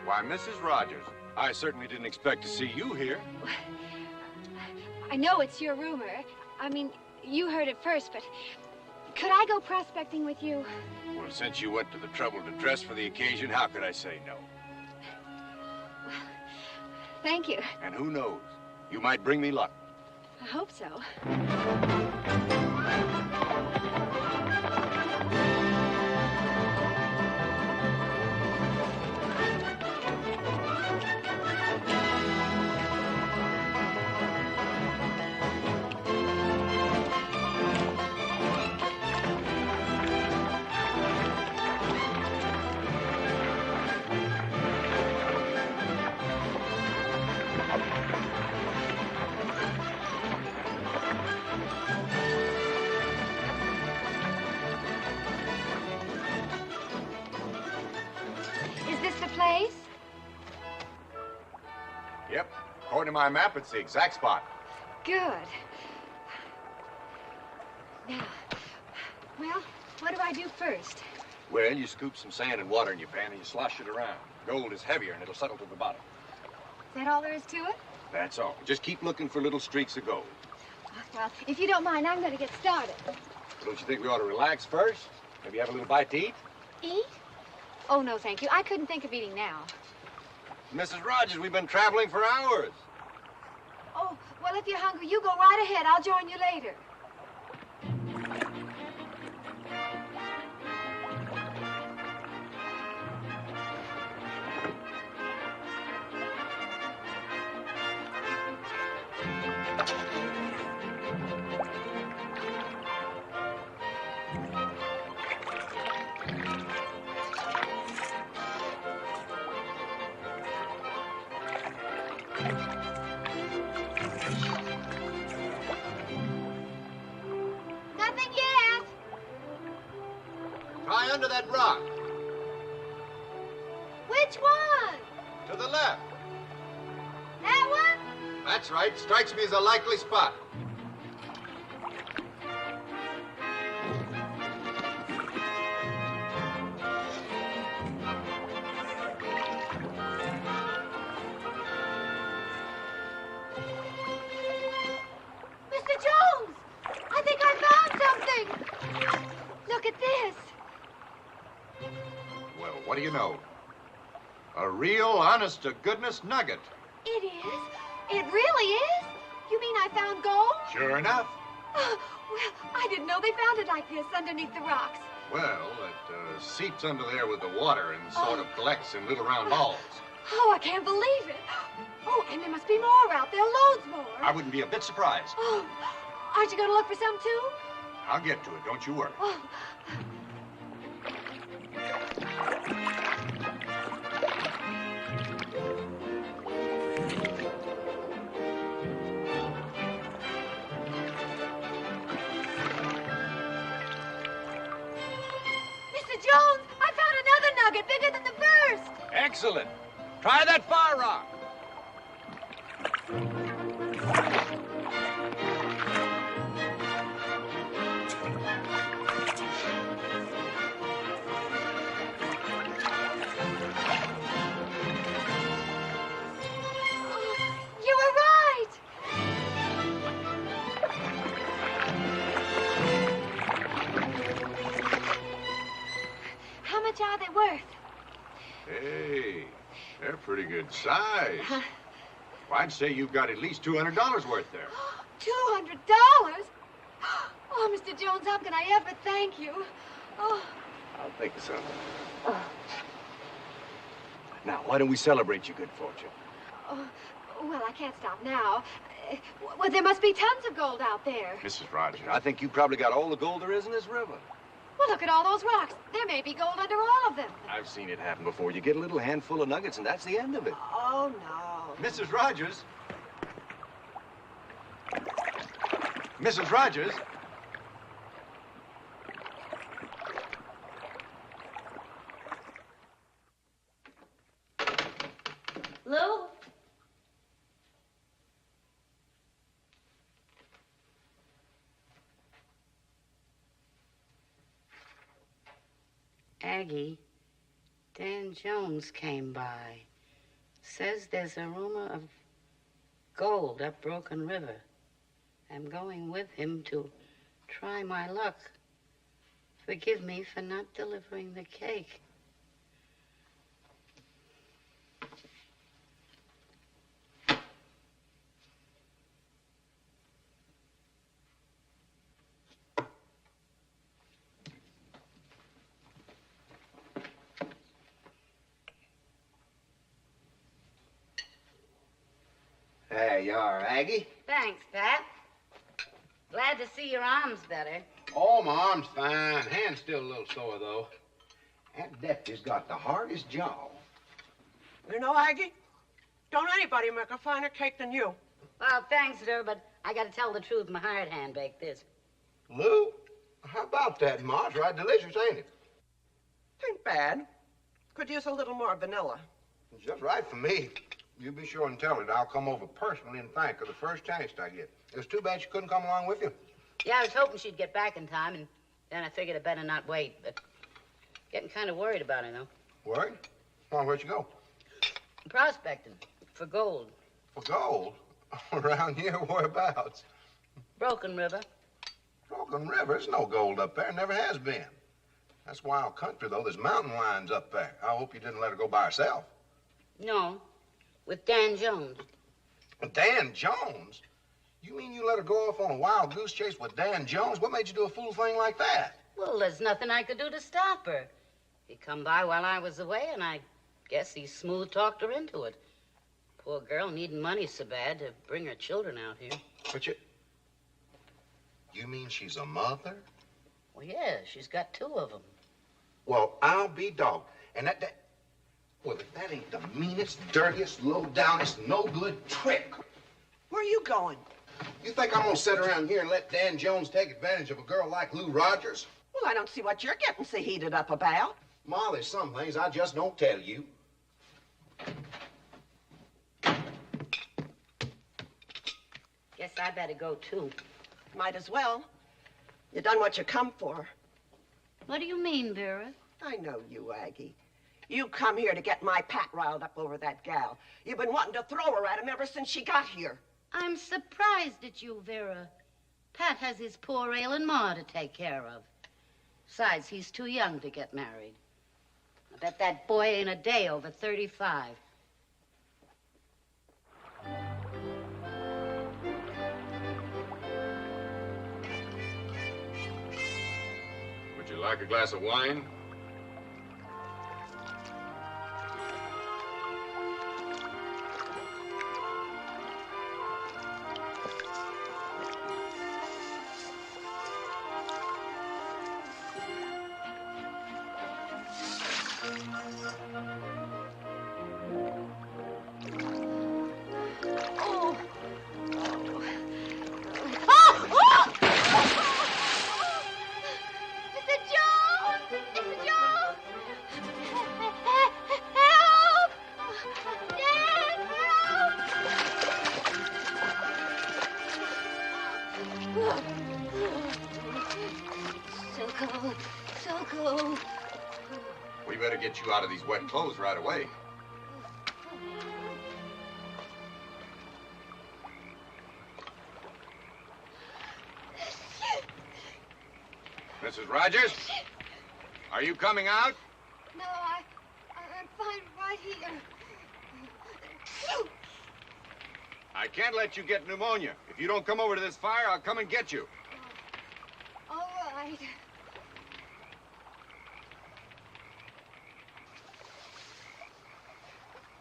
Why, Mrs. Rogers. I certainly didn't expect to see you here. I know it's your rumor. I mean, you heard it first, but could I go prospecting with you? Well, since you went to the trouble to dress for the occasion, how could I say no? Thank you. And who knows? You might bring me luck. I hope so. Place? Yep. According to my map, it's the exact spot. Good. Now, well, what do I do first? Well, you scoop some sand and water in your pan and you slosh it around. Gold is heavier and it'll settle to the bottom. Is that all there is to it? That's all. Just keep looking for little streaks of gold. Well, if you don't mind, I'm going to get started. Well, don't you think we ought to relax first? Maybe have a little bite to eat? Eat? Oh, no, thank you. I couldn't think of eating now. Mrs. Rogers, we've been traveling for hours. Oh, well, if you're hungry, you go right ahead. I'll join you later. Nothing yet. Try under that rock. Which one? To the left. That one? That's right. Strikes me as a likely spot. Mr. Jones! I think I found something! Look at this. Well, what do you know? A real, honest-to-goodness nugget. It is? It really is? You mean I found gold? Sure enough. Oh, well, I didn't know they found it like this underneath the rocks. Well, it seeps under there with the water and sort of collects in little round balls. Oh, I can't believe it. Oh, and there must be more out there, loads more. I wouldn't be a bit surprised. Oh, aren't you going to look for some, too? I'll get to it, don't you worry. Oh. Mr. Jones, I found another nugget bigger than the first. Excellent. Try that far rock. You were right. How much are they worth? Hey, they're pretty good size. Well, I'd say you've got at least $200 worth there. $200? Oh, Mr. Jones, how can I ever thank you? Oh. I'll think of something. Now, why don't we celebrate your good fortune? Oh, Well, I can't stop now. Well, there must be tons of gold out there. Mrs. Rogers, I think you probably got all the gold there is in this river. Well, look at all those rocks. There may be gold under all of them. I've seen it happen before. You get a little handful of nuggets, and that's the end of it. Oh, no. Mrs. Rogers. Mrs. Rogers. Lou? Aggie, Dan Jones came by. Says there's a rumor of gold up Broken River. I'm going with him to try my luck. Forgive me for not delivering the cake. There you are, Aggie. Thanks, Pat. Glad to see your arm's better. Oh, my arm's fine. Hand's still a little sore, though. That deputy's got the hardest jaw. You know, Aggie, don't anybody make a finer cake than you. Well, thanks, sir, but I gotta tell the truth. My hired hand baked this. Lou, how about that, Ma? It's right delicious, ain't it? Ain't bad. Could use a little more vanilla. It's just right for me. You be sure and tell her that I'll come over personally and thank her the first chance I get. It was too bad she couldn't come along with you. Yeah, I was hoping she'd get back in time, and then I figured I'd better not wait, but getting kind of worried about her, though. Worried? Well, where'd you go? Prospecting for gold. For gold? Around here, whereabouts? Broken River. Broken River? There's no gold up there. Never has been. That's wild country, though. There's mountain lions up there. I hope you didn't let her go by herself. No, with Dan Jones. Dan Jones? You mean you let her go off on a wild goose chase with Dan Jones? What made you do a fool thing like that? Well, there's nothing I could do to stop her. He come by while I was away, and I guess he smooth-talked her into it. Poor girl needing money so bad to bring her children out here. But you mean she's a mother? Well, yeah, she's got 2 of them. Well, I'll be dogged. And well, if that ain't the meanest, dirtiest, low-downest, no-good trick. Where are you going? You think I'm gonna sit around here and let Dan Jones take advantage of a girl like Lou Rogers? Well, I don't see what you're getting so heated up about. Ma, there's some things I just don't tell you. Guess I better go, too. Might as well. You done what you come for. What do you mean, Vera? I know you, Aggie. You come here to get my Pat riled up over that gal. You've been wanting to throw her at him ever since she got here. I'm surprised at you, Vera. Pat has his poor ailing ma to take care of. Besides, he's too young to get married. I bet that boy ain't a day over 35. Would you like a glass of wine? We better get you out of these wet clothes right away. Mrs. Rogers? Are you coming out? No, I'm fine right here. I can't let you get pneumonia. If you don't come over to this fire, I'll come and get you. All right.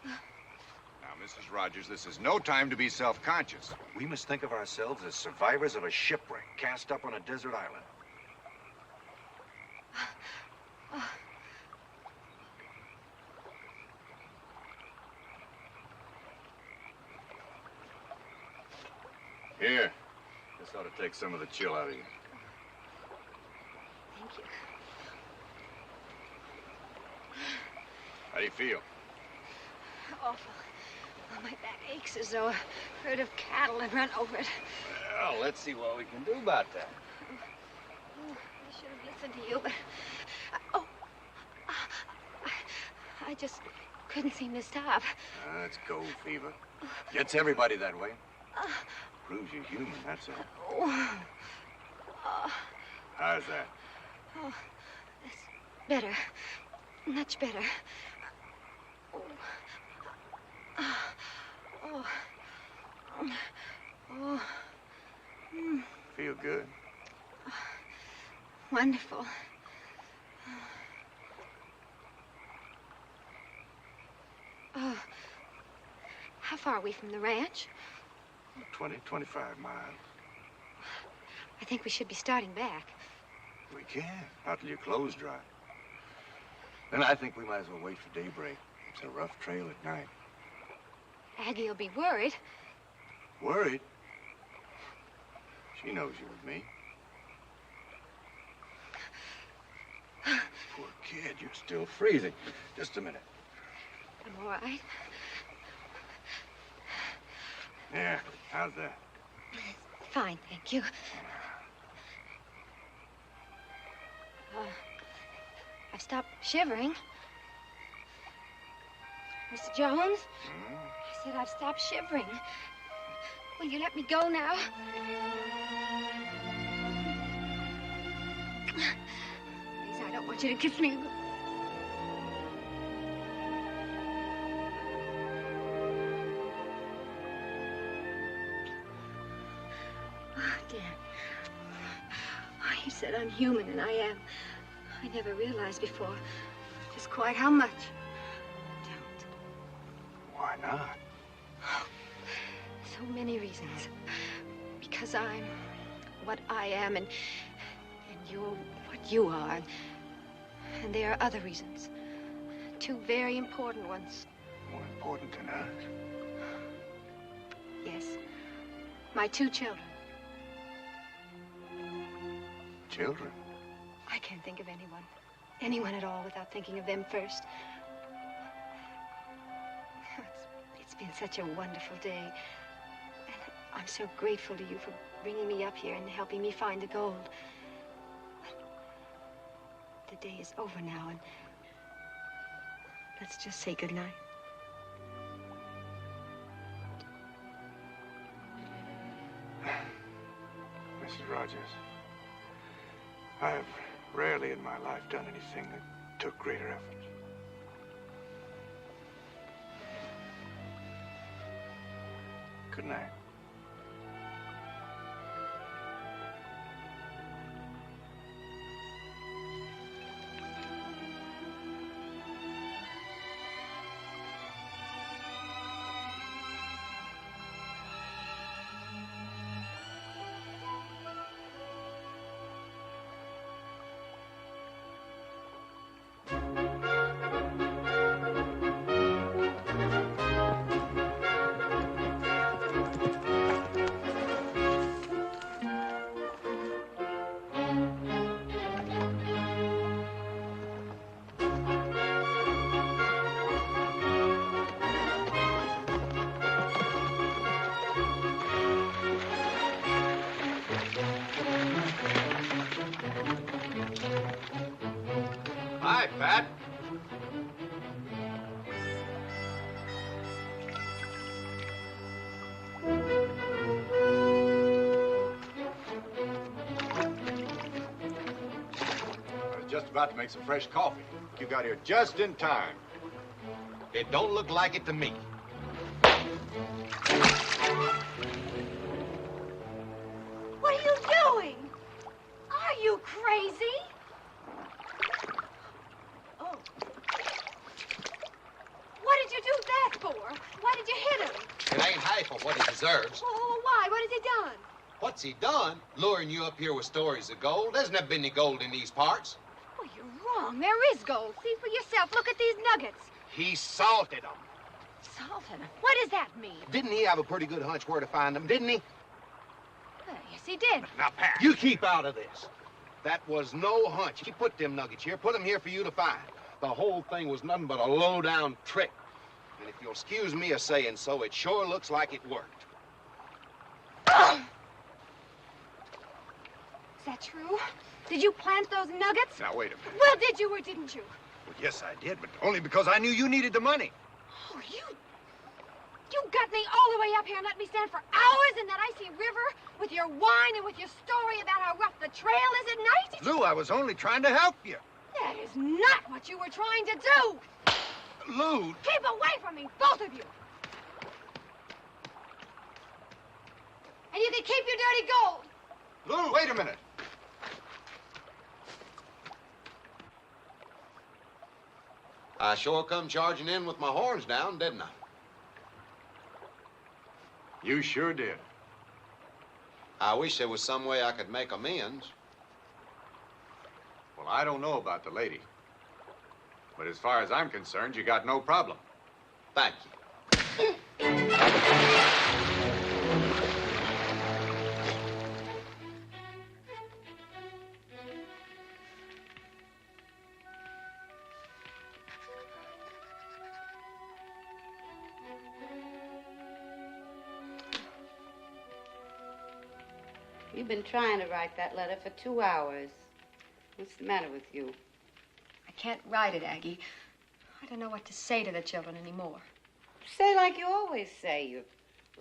Now, Mrs. Mrs. Rogers, this is no time to be self-conscious. We must think of ourselves as survivors of a shipwreck cast up on a desert island. Here. This ought to take some of the chill out of you. Thank you. How do you feel? Awful. Oh, my back aches as though a herd of cattle had run over it. Well, let's see what we can do about that. Oh, I should have listened to you, but... I just couldn't seem to stop. That's gold fever. Gets everybody that way. Proves you're human, that's all. How's that? Oh, that's better. Much better. Feel good? Wonderful. Oh, how far are we from the ranch? 20, 25 miles. I think we should be starting back. We can, not till your clothes dry. Then I think we might as well wait for daybreak. It's a rough trail at night. Aggie will be worried. Worried? She knows you're with me. Poor kid, you're still freezing. Just a minute. I'm all right. Yeah, how's that? Fine, thank you. I've stopped shivering. Mr. Jones? I said I've stopped shivering. Will you let me go now? Please, I don't want you to kiss me. Dan. Oh, you said I'm human, and I am. I never realized before just quite how much. Why not? So many reasons. Because I'm what I am, and you're what you are. And there are other reasons. Two very important ones. More important than us? Yes. My two children. Children? I can't think of anyone at all without thinking of them first. It's been such a wonderful day. And I'm so grateful to you for bringing me up here and helping me find the gold. But the day is over now, and let's just say goodnight. Mrs. Rogers, I have rarely in my life done anything that took greater effort. Good night. Hi, Pat. I was just about to make some fresh coffee. You got here just in time. It don't look like it to me. What are you doing? Are you crazy? Oh. What did you do that for? Why did you hit him? nerves. Oh, why? What has he done? What's he done? Luring you up here with stories of gold. There's never been any gold in these parts. Oh, you're wrong. There is gold. See for yourself. Look at these nuggets. He salted them. Salted. What does that mean? Didn't he have a pretty good hunch where to find them, didn't he? Yes, he did. Now, Pat, you keep out of this. That was no hunch. He put them nuggets here, put them here for you to find. The whole thing was nothing but a low-down trick. And if you'll excuse me a saying so, it sure looks like it worked. Is that true? Did you plant those nuggets? Now, wait a minute. Well, did you or didn't you? Well, yes, I did, but only because I knew you needed the money. Oh, you got me all the way up here and let me stand for hours in that icy river with your wine and with your story about how rough the trail is at night? Lou, I was only trying to help you. That is not what you were trying to do. Lou. Keep away from me, both of you. And you can keep your dirty gold. Lou, wait a minute. I sure come charging in with my horns down, didn't I? You sure did. I wish there was some way I could make amends. Well, I don't know about the lady. But as far as I'm concerned, you got no problem. Thank you. You've been trying to write that letter for 2 hours. What's the matter with you? I can't write it, Aggie. I don't know what to say to the children anymore. Say like you always say. You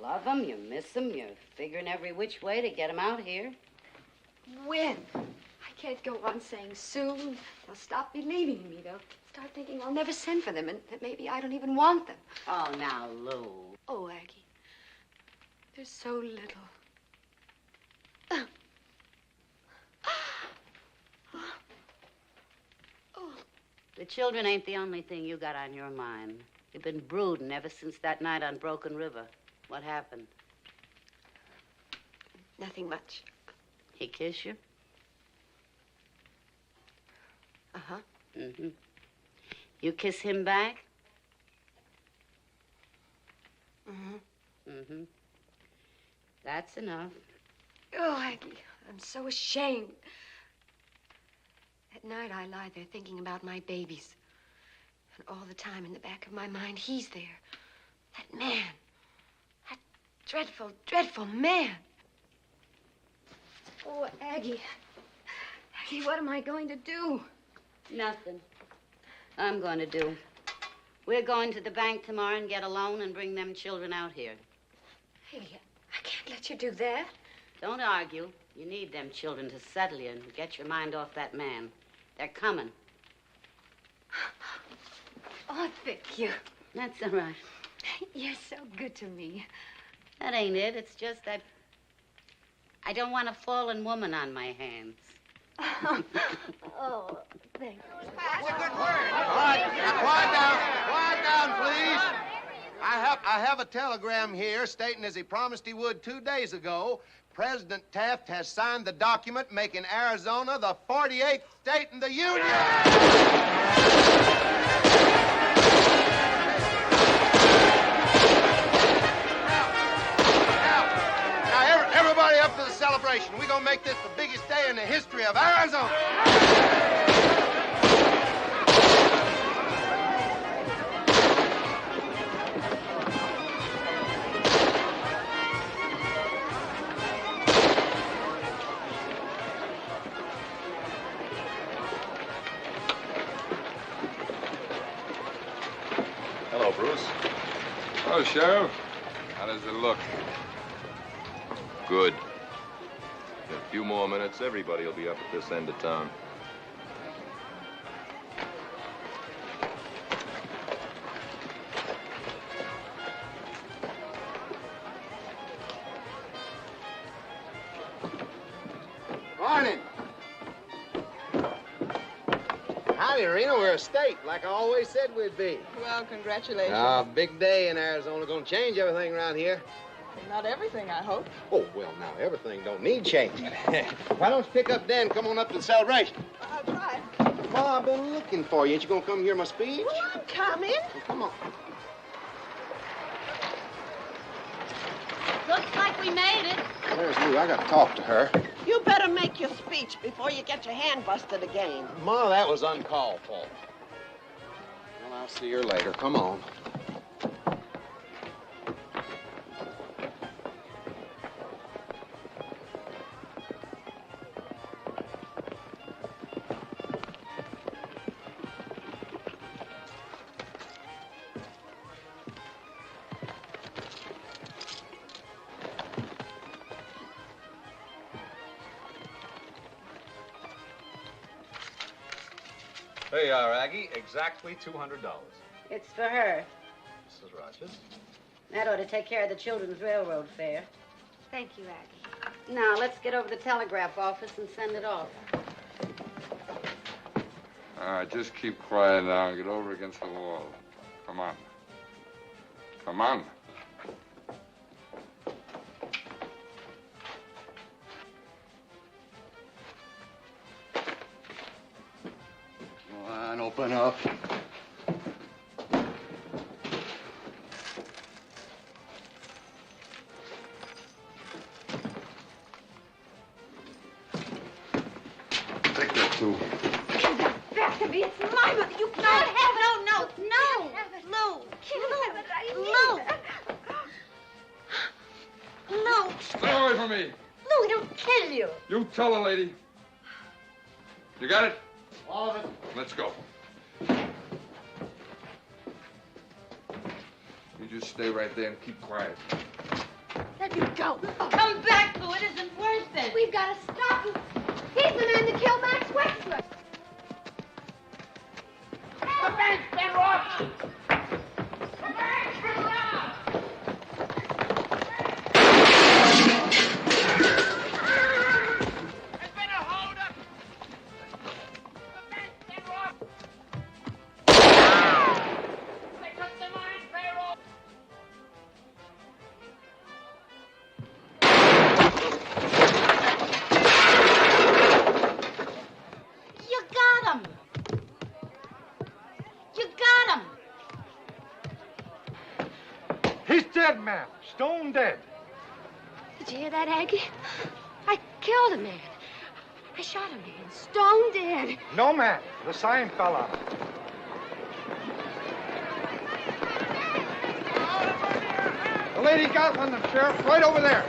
love them, you miss them, you're figuring every which way to get them out here. When? I can't go on saying soon. They'll stop believing in me. They'll start thinking I'll never send for them and that maybe I don't even want them. Oh, now, Lou. Oh, Aggie. There's so little. The children ain't the only thing you got on your mind. You've been brooding ever since that night on Broken River. What happened? Nothing much. He kiss you? Uh-huh. Mm-hmm. You kiss him back? Mm-hmm. Mm-hmm. That's enough. Oh, Aggie, I'm so ashamed. At night, I lie there thinking about my babies. And all the time in the back of my mind, he's there. That man. That dreadful, dreadful man. Oh, Aggie. Aggie, what am I going to do? Nothing. I'm going to do. We're going to the bank tomorrow and get a loan and bring them children out here. Hey, I can't let you do that. Don't argue. You need them children to settle you and get your mind off that man. They're coming. Oh, thank you. That's all right. You're so good to me. That ain't it. It's just that I don't want a fallen woman on my hands. Oh, thank you. That's a good word. All right, now quiet down, please. I have a telegram here stating, as he promised he would 2 days ago, President Taft has signed the document making Arizona the 48th state in the Union. Now, everybody up to the celebration. We're going to make this the biggest day in the history of Arizona. Hello, Bruce. Hello, Sheriff. How does it look? Good. In a few more minutes, everybody will be up at this end of town. Morning. Howdy, Rena. We're a state, like I always said we'd be. Well, congratulations. Big day in Arizona. Gonna change everything around here. Not everything, I hope. Oh, well, now, everything don't need changing. Why don't you pick up Dan and come on up to the celebration? I'll try. Ma, I've been looking for you. Ain't you gonna come hear my speech? Well, I'm coming. Well, come on. Looks like we made it. Where's Lou? I gotta talk to her. You better make your speech before you get your hand busted again. Ma, that was uncalled for. Well, I'll see her later. Come on. There you are, Aggie. Exactly $200. It's for her. Mrs. Rogers. That ought to take care of the children's railroad fare. Thank you, Aggie. Now, let's get over to the telegraph office and send it off. All right, just keep quiet now and get over against the wall. Come on. Come on. Come on, open up. Take that, too. Back to me. It's my money. You can't have it. No. Lou. Lou. Lou. Stay away from me. Lou, he'll kill you. You tell the lady. You got it? All of it. Let's go. You just stay right there and keep quiet. Let me go. Come back, Lou. It isn't worth it. We've got to stop him. He's the man that killed Max Wexler. The bank's been robbed! The bank's been robbed! There's been a holdup! The bank's been robbed! They took the mine payroll! You got him. You got him. He's dead, ma'am. Stone dead. Did you hear that, Aggie? I killed a man. I shot a man. Stone dead. No, ma'am. The sign fell out. The lady got one, the sheriff, right over there.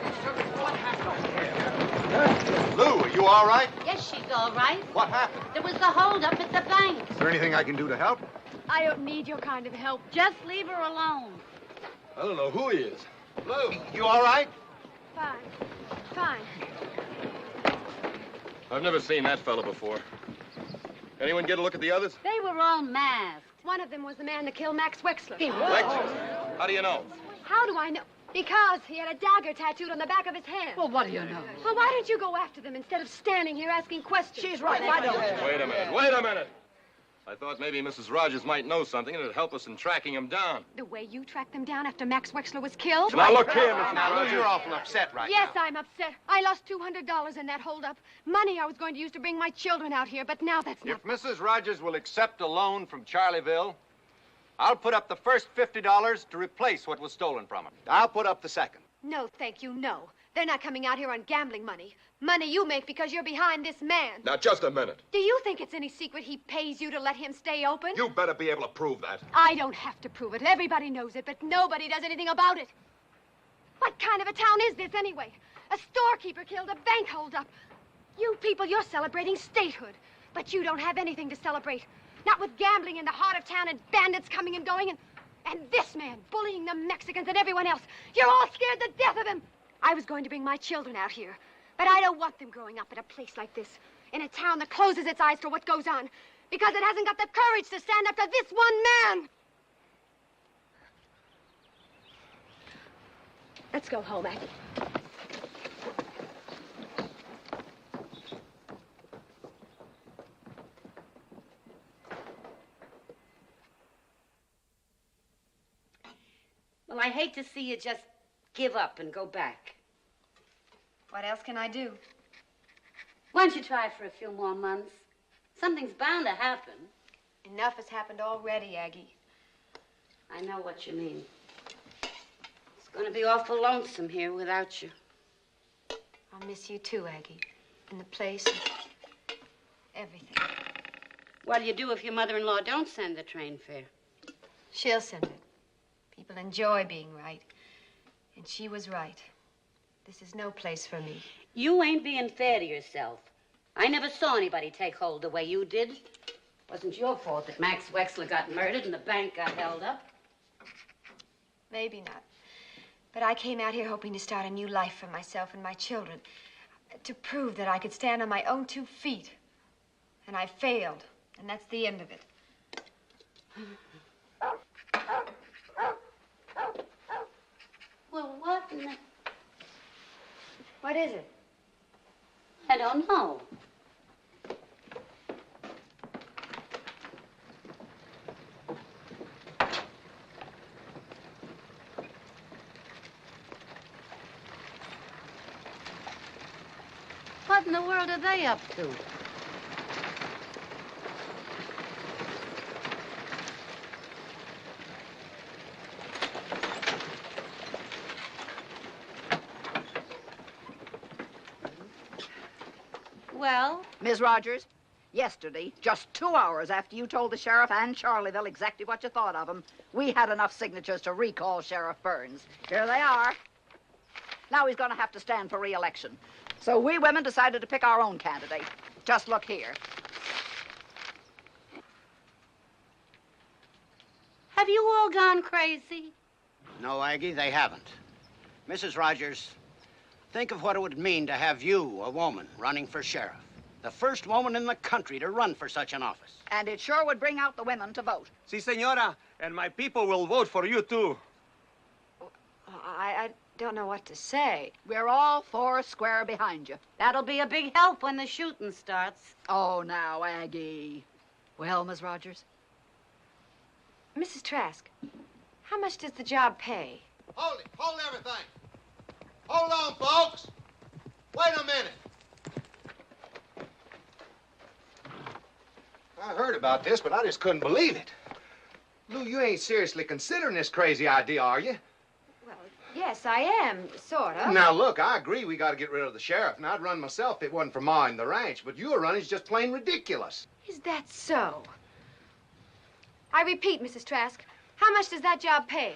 Lou, are you all right? Yes, she's all right. What happened? There was a holdup at the bank. Is there anything I can do to help? I don't need your kind of help. Just leave her alone. I don't know who he is. Lou, you all right? Fine. I've never seen that fella before. Anyone get a look at the others? They were all masked. One of them was the man that killed Max Wexler. Wexler? How do you know? How do I know? Because he had a dagger tattooed on the back of his hand. Well, what do you know? Well, why don't you go after them instead of standing here asking questions? She's right. Why don't you? Wait a minute. I thought maybe Mrs. Rogers might know something and it'd help us in tracking him down. The way you tracked them down after Max Wexler was killed? Now, look here, Mrs. Now, Lou, Rogers. you're awful upset right Yes, now. I'm upset. I lost $200 in that holdup. Money I was going to use to bring my children out here, but now that's not... If Mrs. Rogers will accept a loan from Charlieville, I'll put up the first $50 to replace what was stolen from her. I'll put up the second. No, thank you, no. They're not coming out here on gambling money. Money you make because you're behind this man. Now, just a minute. Do you think it's any secret he pays you to let him stay open? You better be able to prove that. I don't have to prove it. Everybody knows it, but nobody does anything about it. What kind of a town is this, anyway? A storekeeper killed, a bank holdup. You people, you're celebrating statehood, but you don't have anything to celebrate. Not with gambling in the heart of town and bandits coming and going, and this man bullying the Mexicans and everyone else. You're all scared to death of him. I was going to bring my children out here, but I don't want them growing up at a place like this, in a town that closes its eyes to what goes on, because it hasn't got the courage to stand up to this one man. Let's go home, Aggie. Well, I hate to see you just give up and go back. What else can I do? Why don't you try for a few more months? Something's bound to happen. Enough has happened already, Aggie. I know what you mean. It's going to be awful lonesome here without you. I'll miss you too, Aggie. And the place, everything. What'll you do if your mother-in-law don't send the train fare? She'll send it. People enjoy being right. And she was right. This is no place for me. You ain't being fair to yourself. I never saw anybody take hold the way you did. It wasn't your fault that Max Wexler got murdered and the bank got held up. Maybe not. But I came out here hoping to start a new life for myself and my children. To prove that I could stand on my own 2 feet. And I failed. And that's the end of it. Well, what in the... What is it? I don't know. What in the world are they up to? Well? Miss Rogers, yesterday, just 2 hours after you told the sheriff and Charleville exactly what you thought of him, we had enough signatures to recall Sheriff Burns. Here they are. Now he's going to have to stand for re-election. So we women decided to pick our own candidate. Just look here. Have you all gone crazy? No, Aggie, they haven't. Mrs. Rogers, think of what it would mean to have you, a woman, running for sheriff. The first woman in the country to run for such an office. And it sure would bring out the women to vote. Si, senora. And my people will vote for you, too. I don't know what to say. We're all 4 square behind you. That'll be a big help when the shooting starts. Oh, now, Aggie. Well, Miss Rogers? Mrs. Trask, how much does the job pay? Hold it. Hold everything. Hold on, folks. Wait a minute. I heard about this, but I just couldn't believe it. Lou, you ain't seriously considering this crazy idea, are you? Well, yes, I am, sort of. Now, look, I agree we got to get rid of the sheriff, and I'd run myself if it wasn't for Ma and the ranch, but your run is just plain ridiculous. Is that so? I repeat, Mrs. Trask, how much does that job pay?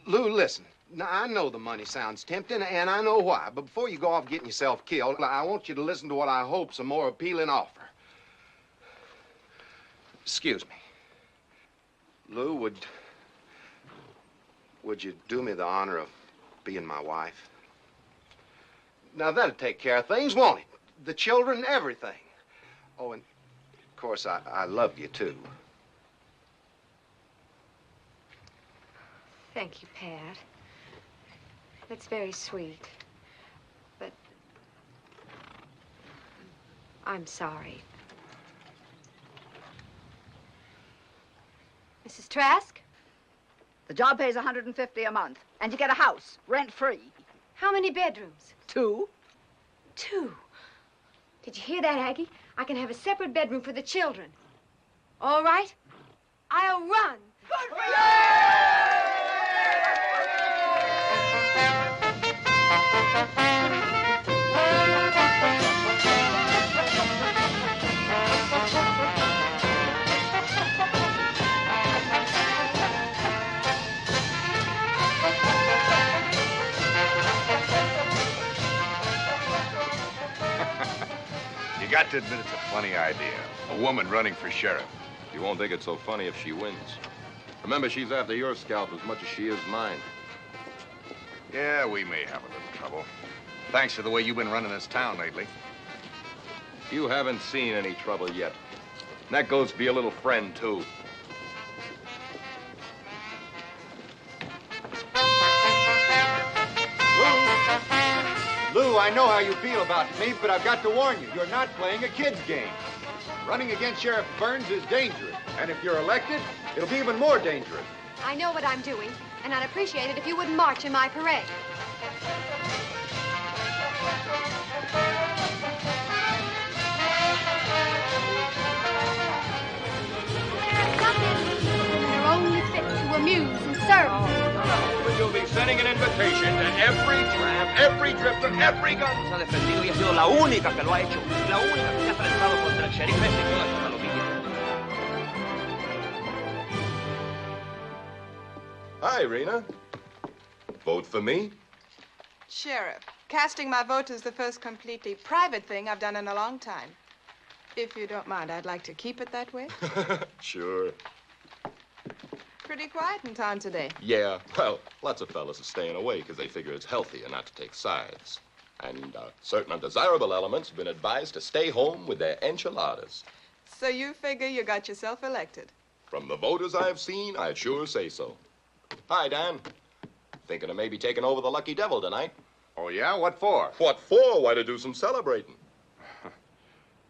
Lou, listen. Now, I know the money sounds tempting, and I know why, but before you go off getting yourself killed, I want you to listen to what I hope's a more appealing offer. Excuse me. Lou, would you do me the honor of being my wife? Now, that'll take care of things, won't it? The children, everything. Oh, and, of course, I love you, too. Thank you, Pat. That's very sweet. But I'm sorry. Mrs. Trask? The job pays $150 a month, and you get a house, rent-free. How many bedrooms? 2. 2. Did you hear that, Aggie? I can have a separate bedroom for the children. All right? I'll run. Good for you! You got to admit it's a funny idea. A woman running for sheriff. You won't think it's so funny if she wins. Remember, she's after your scalp as much as she is mine. Yeah, we may have a little trouble. Thanks to the way you've been running this town lately. You haven't seen any trouble yet. And that goes for your little friend, too. Lou, I know how you feel about me, but I've got to warn you, you're not playing a kid's game. Running against Sheriff Burns is dangerous, and if you're elected, it'll be even more dangerous. I know what I'm doing, and I'd appreciate it if you wouldn't march in my parade. They're only fit to amuse and serve. You'll be sending an invitation to every tramp, every drifter, every gun. De Fresnillo y ha sido la única que lo ha hecho. La única que se ha prestado contra el sheriff ese que lo ha hecho palomilla. Hi, Rena. Vote for me? Sheriff, casting my vote is the first completely private thing I've done in a long time. If you don't mind, I'd like to keep it that way. Sure. Pretty quiet in town today. Yeah, well, lots of fellas are staying away because they figure it's healthier not to take sides. And certain undesirable elements have been advised to stay home with their enchiladas. So you figure you got yourself elected? From the voters I've seen, I'd sure say so. Hi, Dan. Thinking of maybe taking over the Lucky Devil tonight. Oh, yeah? What for? What for? Why, to do some celebrating.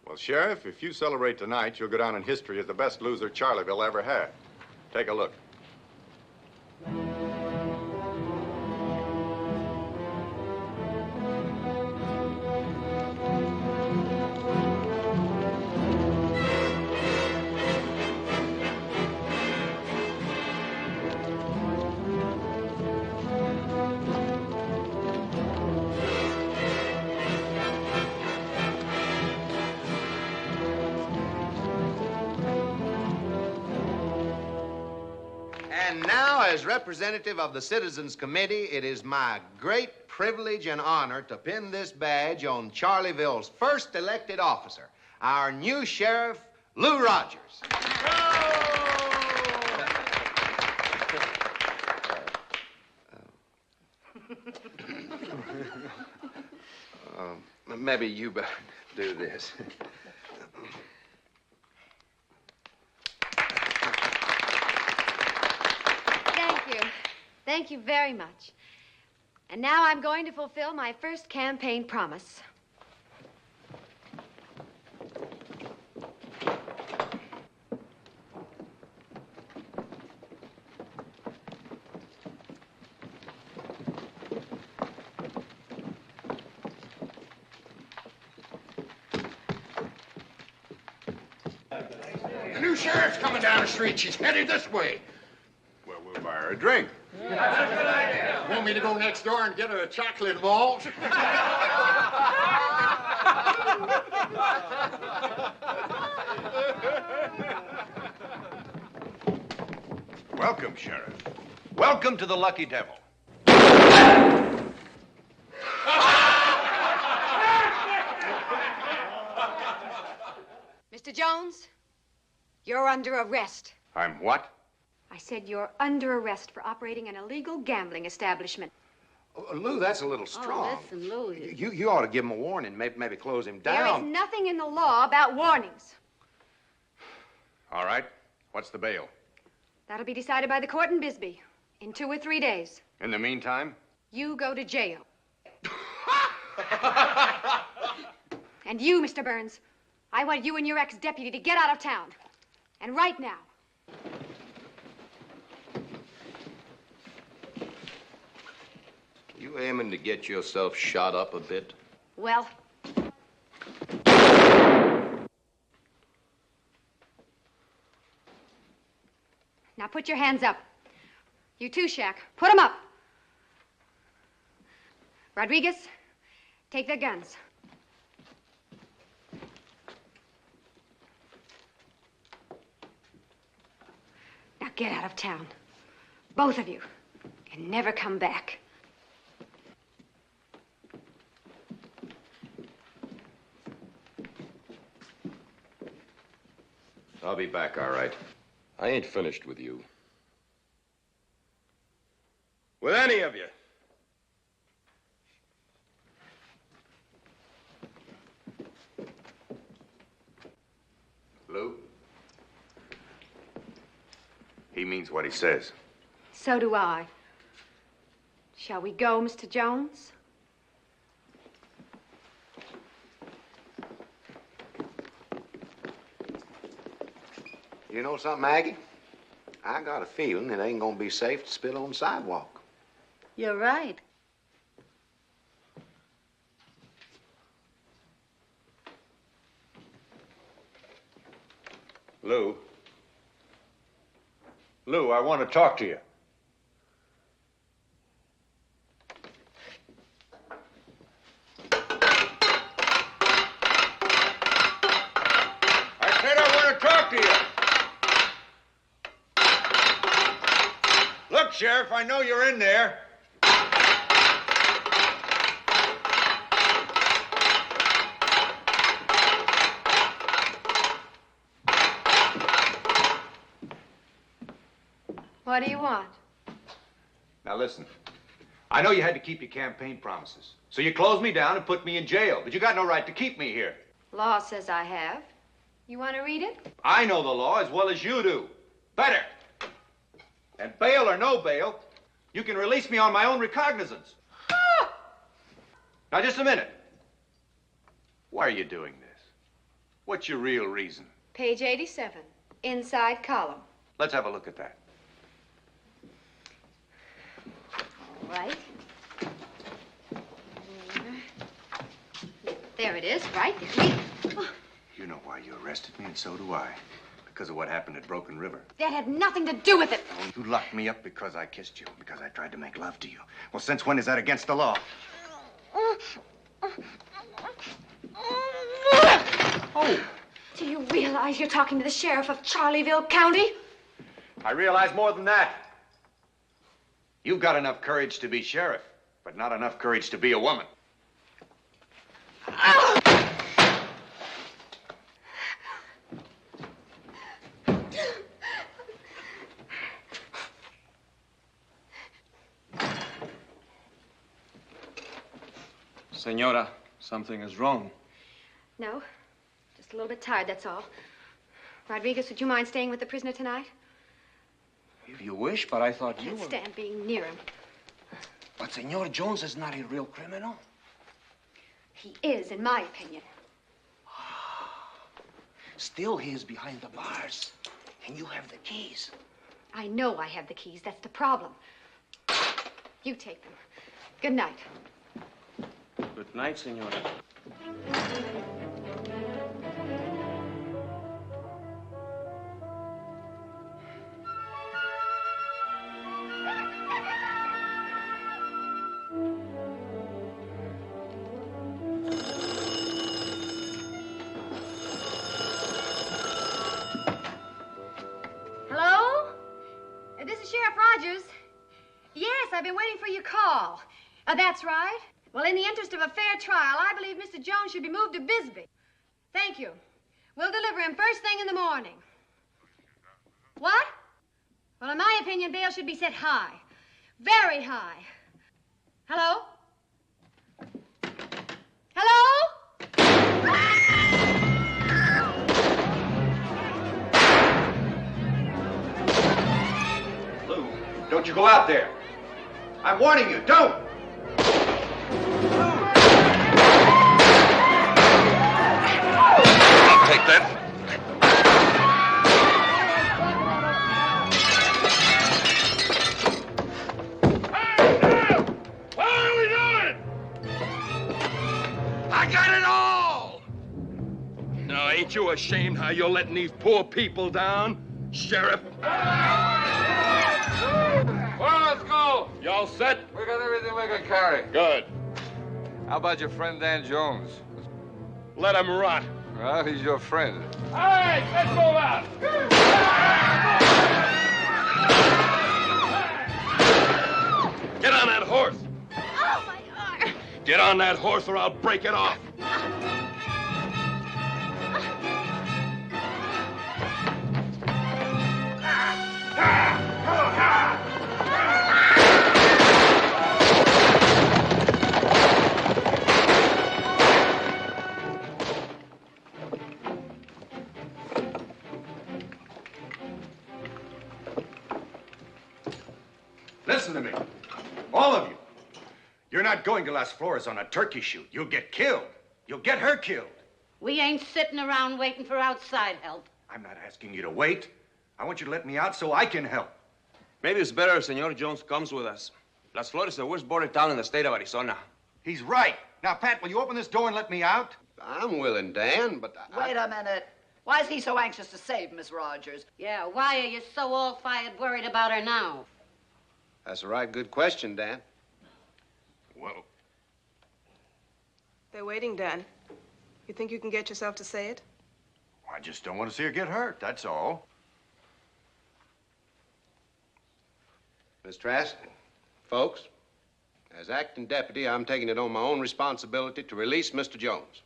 Well, Sheriff, if you celebrate tonight, you'll go down in history as the best loser Charleville ever had. Take a look. And now, as representative of the Citizens Committee, it is my great privilege and honor to pin this badge on Charleville's first elected officer, our new sheriff, Lou Rogers. Maybe you better do this. Thank you very much. And now I'm going to fulfill my first campaign promise. The new sheriff's coming down the street. She's headed this way. Well, we'll buy her a drink. That's a good idea. Want me to go next door and get her a chocolate malt? Welcome, Sheriff. Welcome to the Lucky Devil. Mr. Jones, you're under arrest. I'm what? I said you're under arrest for operating an illegal gambling establishment. Oh, Lou, that's a little strong. Listen, Lou. You ought to give him a warning, maybe close him There is down. nothing in the law about warnings. All right. What's the bail? That'll be decided by the court in Bisbee in 2 or 3 days. In the meantime? You go to jail. And you, Mr. Burns, I want you and your ex-deputy to get out of town. And right now. You aiming to get yourself shot up a bit? Well. Now put your hands up. You too, Shaq. Put them up. Rodriguez, take their guns. Now get out of town. Both of you. And never come back. I'll be back, all right. I ain't finished with you. With any of you. Lou? He means what he says. So do I. Shall we go, Mr. Jones? You know something, Aggie? I got a feeling it ain't gonna be safe to spill on the sidewalk. You're right. Lou. Lou, I want to talk to you. I said I want to talk to you. Look, Sheriff, I know you're in there. What do you want? Now listen, I know you had to keep your campaign promises. So you closed me down and put me in jail, but you got no right to keep me here. Law says I have. You want to read it? I know the law as well as you do. Better. And bail or no bail, you can release me on my own recognizance. Now just a minute. Why are you doing this? What's your real reason? Page 87, inside column. Let's have a look at that. Right. There it is, right there. You know why you arrested me, and so do I. Because of what happened at Broken River. That had nothing to do with it. Oh, you locked me up because I kissed you, because I tried to make love to you. Well, since when is that against the law? Oh. Do you realize you're talking to the sheriff of Charleville County? I realize more than that. You've got enough courage to be sheriff, but not enough courage to be a woman. Senora, something is wrong. No, just a little bit tired, that's all. Rodriguez, would you mind staying with the prisoner tonight? If you wish, but I thought you Can't were... stand being near him. But Senor Jones is not a real criminal. He is, in my opinion. Still, he is behind the bars. And you have the keys. I know I have the keys. That's the problem. You take them. Good night. Good night, Senora. Hello? This is Sheriff Rogers. Yes, I've been waiting for your call. That's right. Well, in the interest of a fair trial, I believe Mr. Jones should be moved to Bisbee. Thank you. We'll deliver him first thing in the morning. What? Well, in my opinion, bail should be set high. Very high. Hello? Hello? Lou, don't you go out there. I'm warning you, don't! I'll take that. What are we doing? I got it all! Now, ain't you ashamed how you're letting these poor people down, Sheriff? Well, let's go. You all set? We got everything we can carry. Good. How about your friend Dan Jones? Let him rot. Well, he's your friend. All right, let's move out. Get on that horse. Oh, my arm. Get on that horse or I'll break it off. Listen to me. All of you. You're not going to Las Flores on a turkey shoot. You'll get killed. You'll get her killed. We ain't sitting around waiting for outside help. I'm not asking you to wait. I want you to let me out so I can help. Maybe it's better if Senor Jones comes with us. Las Flores is the worst border town in the state of Arizona. He's right. Now, Pat, will you open this door and let me out? I'm willing, Dan, but Wait a minute. Why is he so anxious to save Miss Rogers? Yeah, why are you so all-fired worried about her now? That's a right good question, Dan. Well, They're waiting, Dan. You think you can get yourself to say it? I just don't want to see her get hurt, that's all. Miss Trask, folks, as acting deputy, I'm taking it on my own responsibility to release Mr. Jones.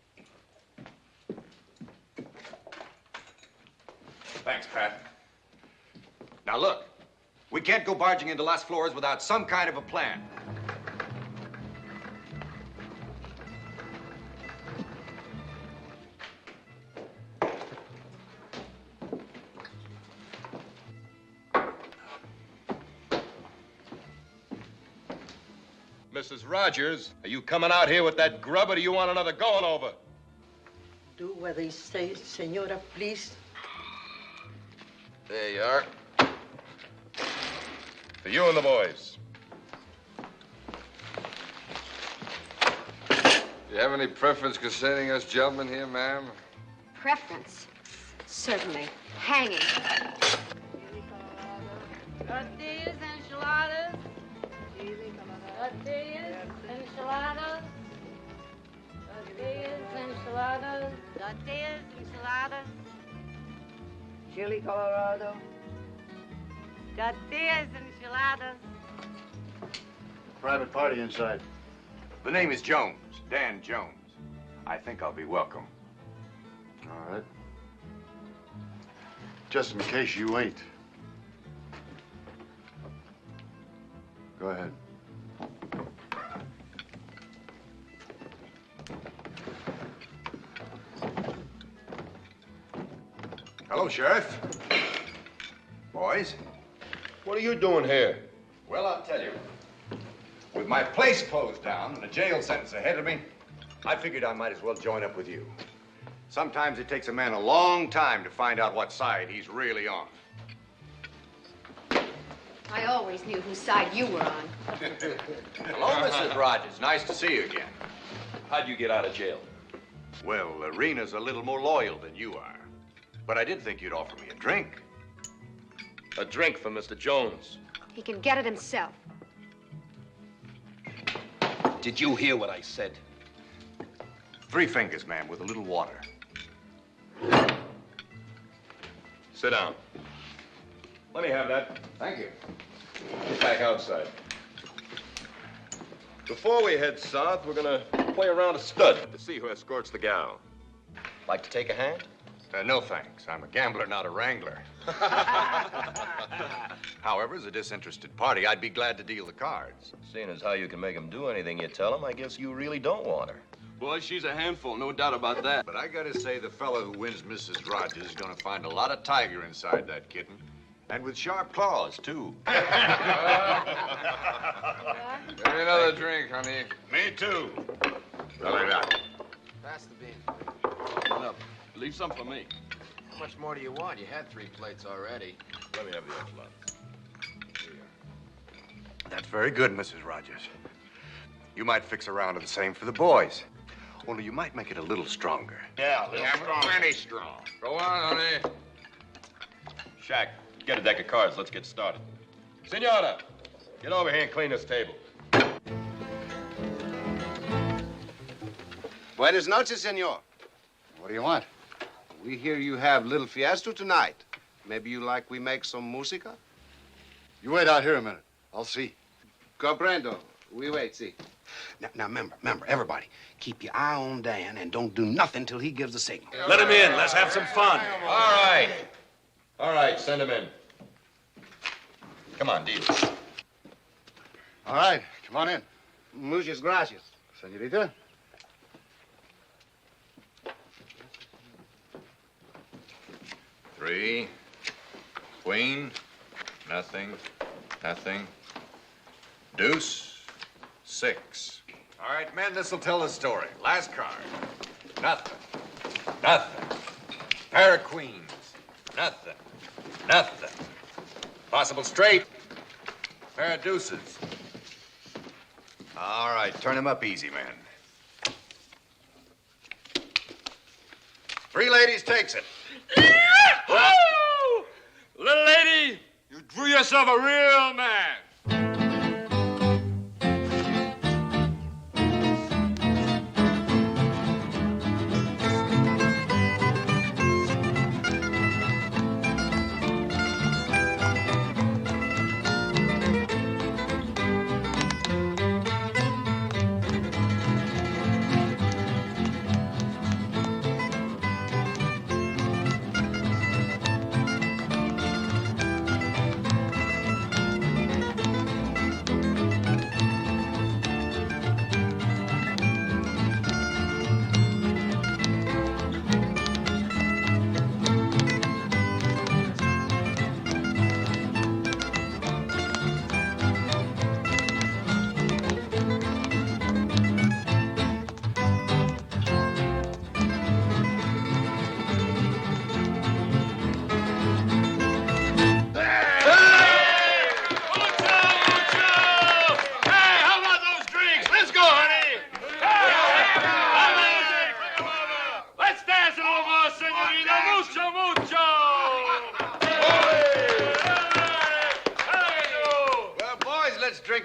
Thanks, Pat. Now, look, we can't go barging into Las Flores without some kind of a plan. Mrs. Rogers, are you coming out here with that grub, or do you want another going over? Do what they say, senora, please. There you are. For you and the boys. You have any preference concerning us gentlemen here, ma'am? Preference? Certainly. Hanging. Tortillas, enchiladas. Tortillas, enchiladas. Tortillas, enchiladas. Tortillas, enchiladas. Chili Colorado. Tortillas, enchiladas. Private party inside. The name is Jones, Dan Jones. I think I'll be welcome. All right. Just in case you ain't. Go ahead. Hello, Sheriff. Boys. What are you doing here? Well, I'll tell you. With my place closed down and a jail sentence ahead of me, I figured I might as well join up with you. Sometimes it takes a man a long time to find out what side he's really on. I always knew whose side you were on. Hello, Mrs. Rogers. Nice to see you again. How'd you get out of jail? Well, Rena's a little more loyal than you are. But I did think you'd offer me a drink. A drink for Mr. Jones. He can get it himself. Did you hear what I said? 3 fingers, ma'am, with a little water. Sit down. Let me have that. Thank you. Get back outside. Before we head south, we're gonna play around a stud to see who escorts the gal. Like to take a hand? No, thanks. I'm a gambler, not a wrangler. However, as a disinterested party, I'd be glad to deal the cards. Seeing as how you can make him do anything you tell him, I guess you really don't want her. Boy, she's a handful, no doubt about that. But I gotta say, the fellow who wins Mrs. Rogers is gonna find a lot of tiger inside that kitten. And with sharp claws, too. Give me another drink, honey. Me, too. Pass the bean. Up. Leave some for me. How much more do you want? You had 3 plates already. Let me have the enchilada. That's very good, Mrs. Rogers. You might fix a round of the same for the boys. Only you might make it a little stronger. Yeah, a little stronger. Plenty strong. Go on, honey. Shack, get a deck of cards. Let's get started. Senora, get over here and clean this table. Buenas noches, senor. What do you want? We hear you have little fiesta tonight. Maybe you like we make some música? You wait out here a minute. I'll see. Comprendo. We wait, see. Now, remember, everybody, keep your eye on Dan and don't do nothing till he gives the signal. Let him in. Let's have some fun. All right, send him in. Come on, deal. All right, come on in. Muchas gracias. Senorita. Three. Queen. Nothing. Nothing. Deuce. 6. All right, men, this'll tell the story. Last card. Nothing. Nothing. Pair of queens. Nothing. Nothing. Possible straight. Pair of deuces. All right, turn him up easy, man. 3 ladies takes it. Woo! Little lady, you drew yourself a real man.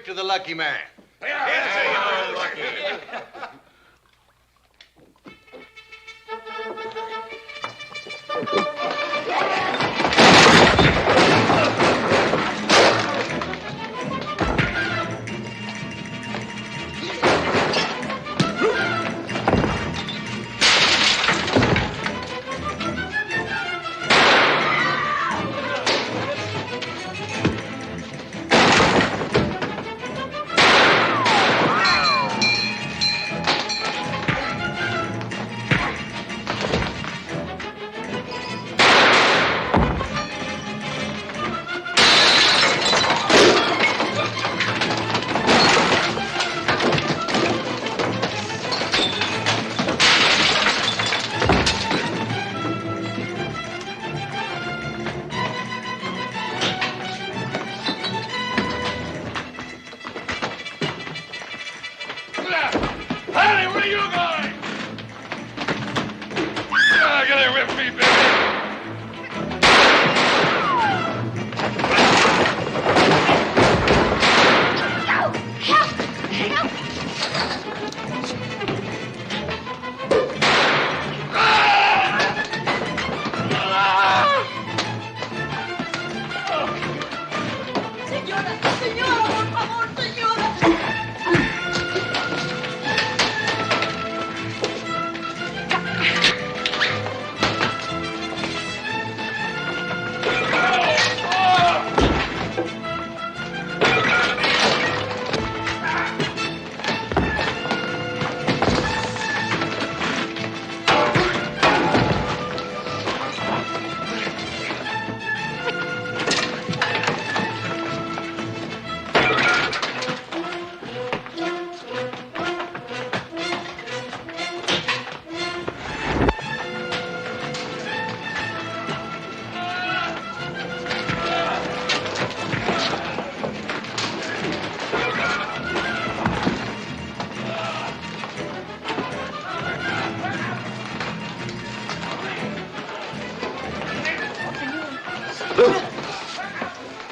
To the lucky man.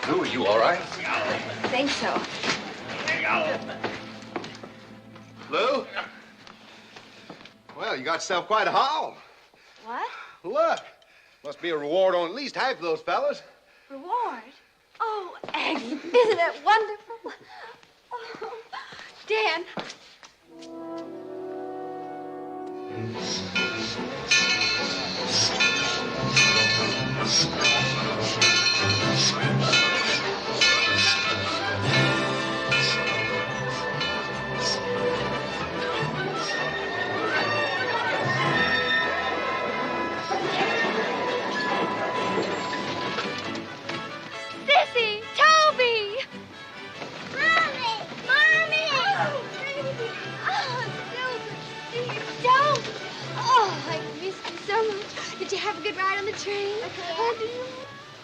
Lou, are you all right? I think so. Lou? Well, you got yourself quite a haul. What? Look. Must be a reward on at least half of those fellas. Reward? Oh, Aggie, isn't it wonderful? Oh, Dan. Sissy! Toby! Mommy! Mommy! Oh, baby! Oh, Susan! Don't! Oh, I missed you so much. Did you have a good ride on the train? Oh, did you?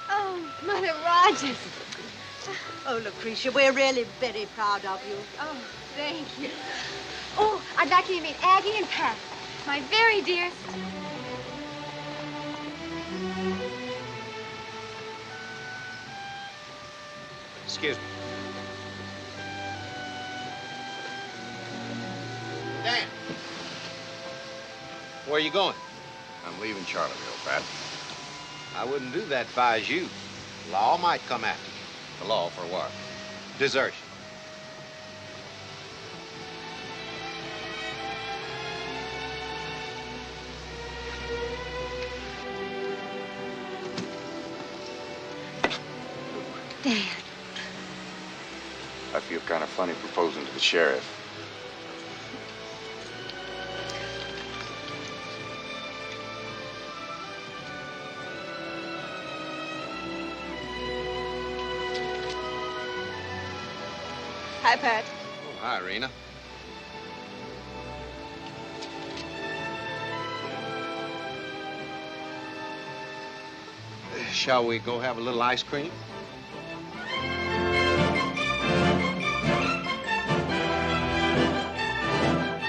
Oh, Mother Rogers. Oh, Lucretia, we're really very proud of you. Oh, thank you. Oh, I'd like you to meet Aggie and Pat, my very dearest. Excuse me. Dan. Where are you going? I'm leaving Charleville, Pat. I wouldn't do that if I was you. Law might come after you. The law for what? Desertion. Dad. I feel kind of funny proposing to the sheriff. Hi, Pat. Oh, hi, Rena. Shall we go have a little ice cream?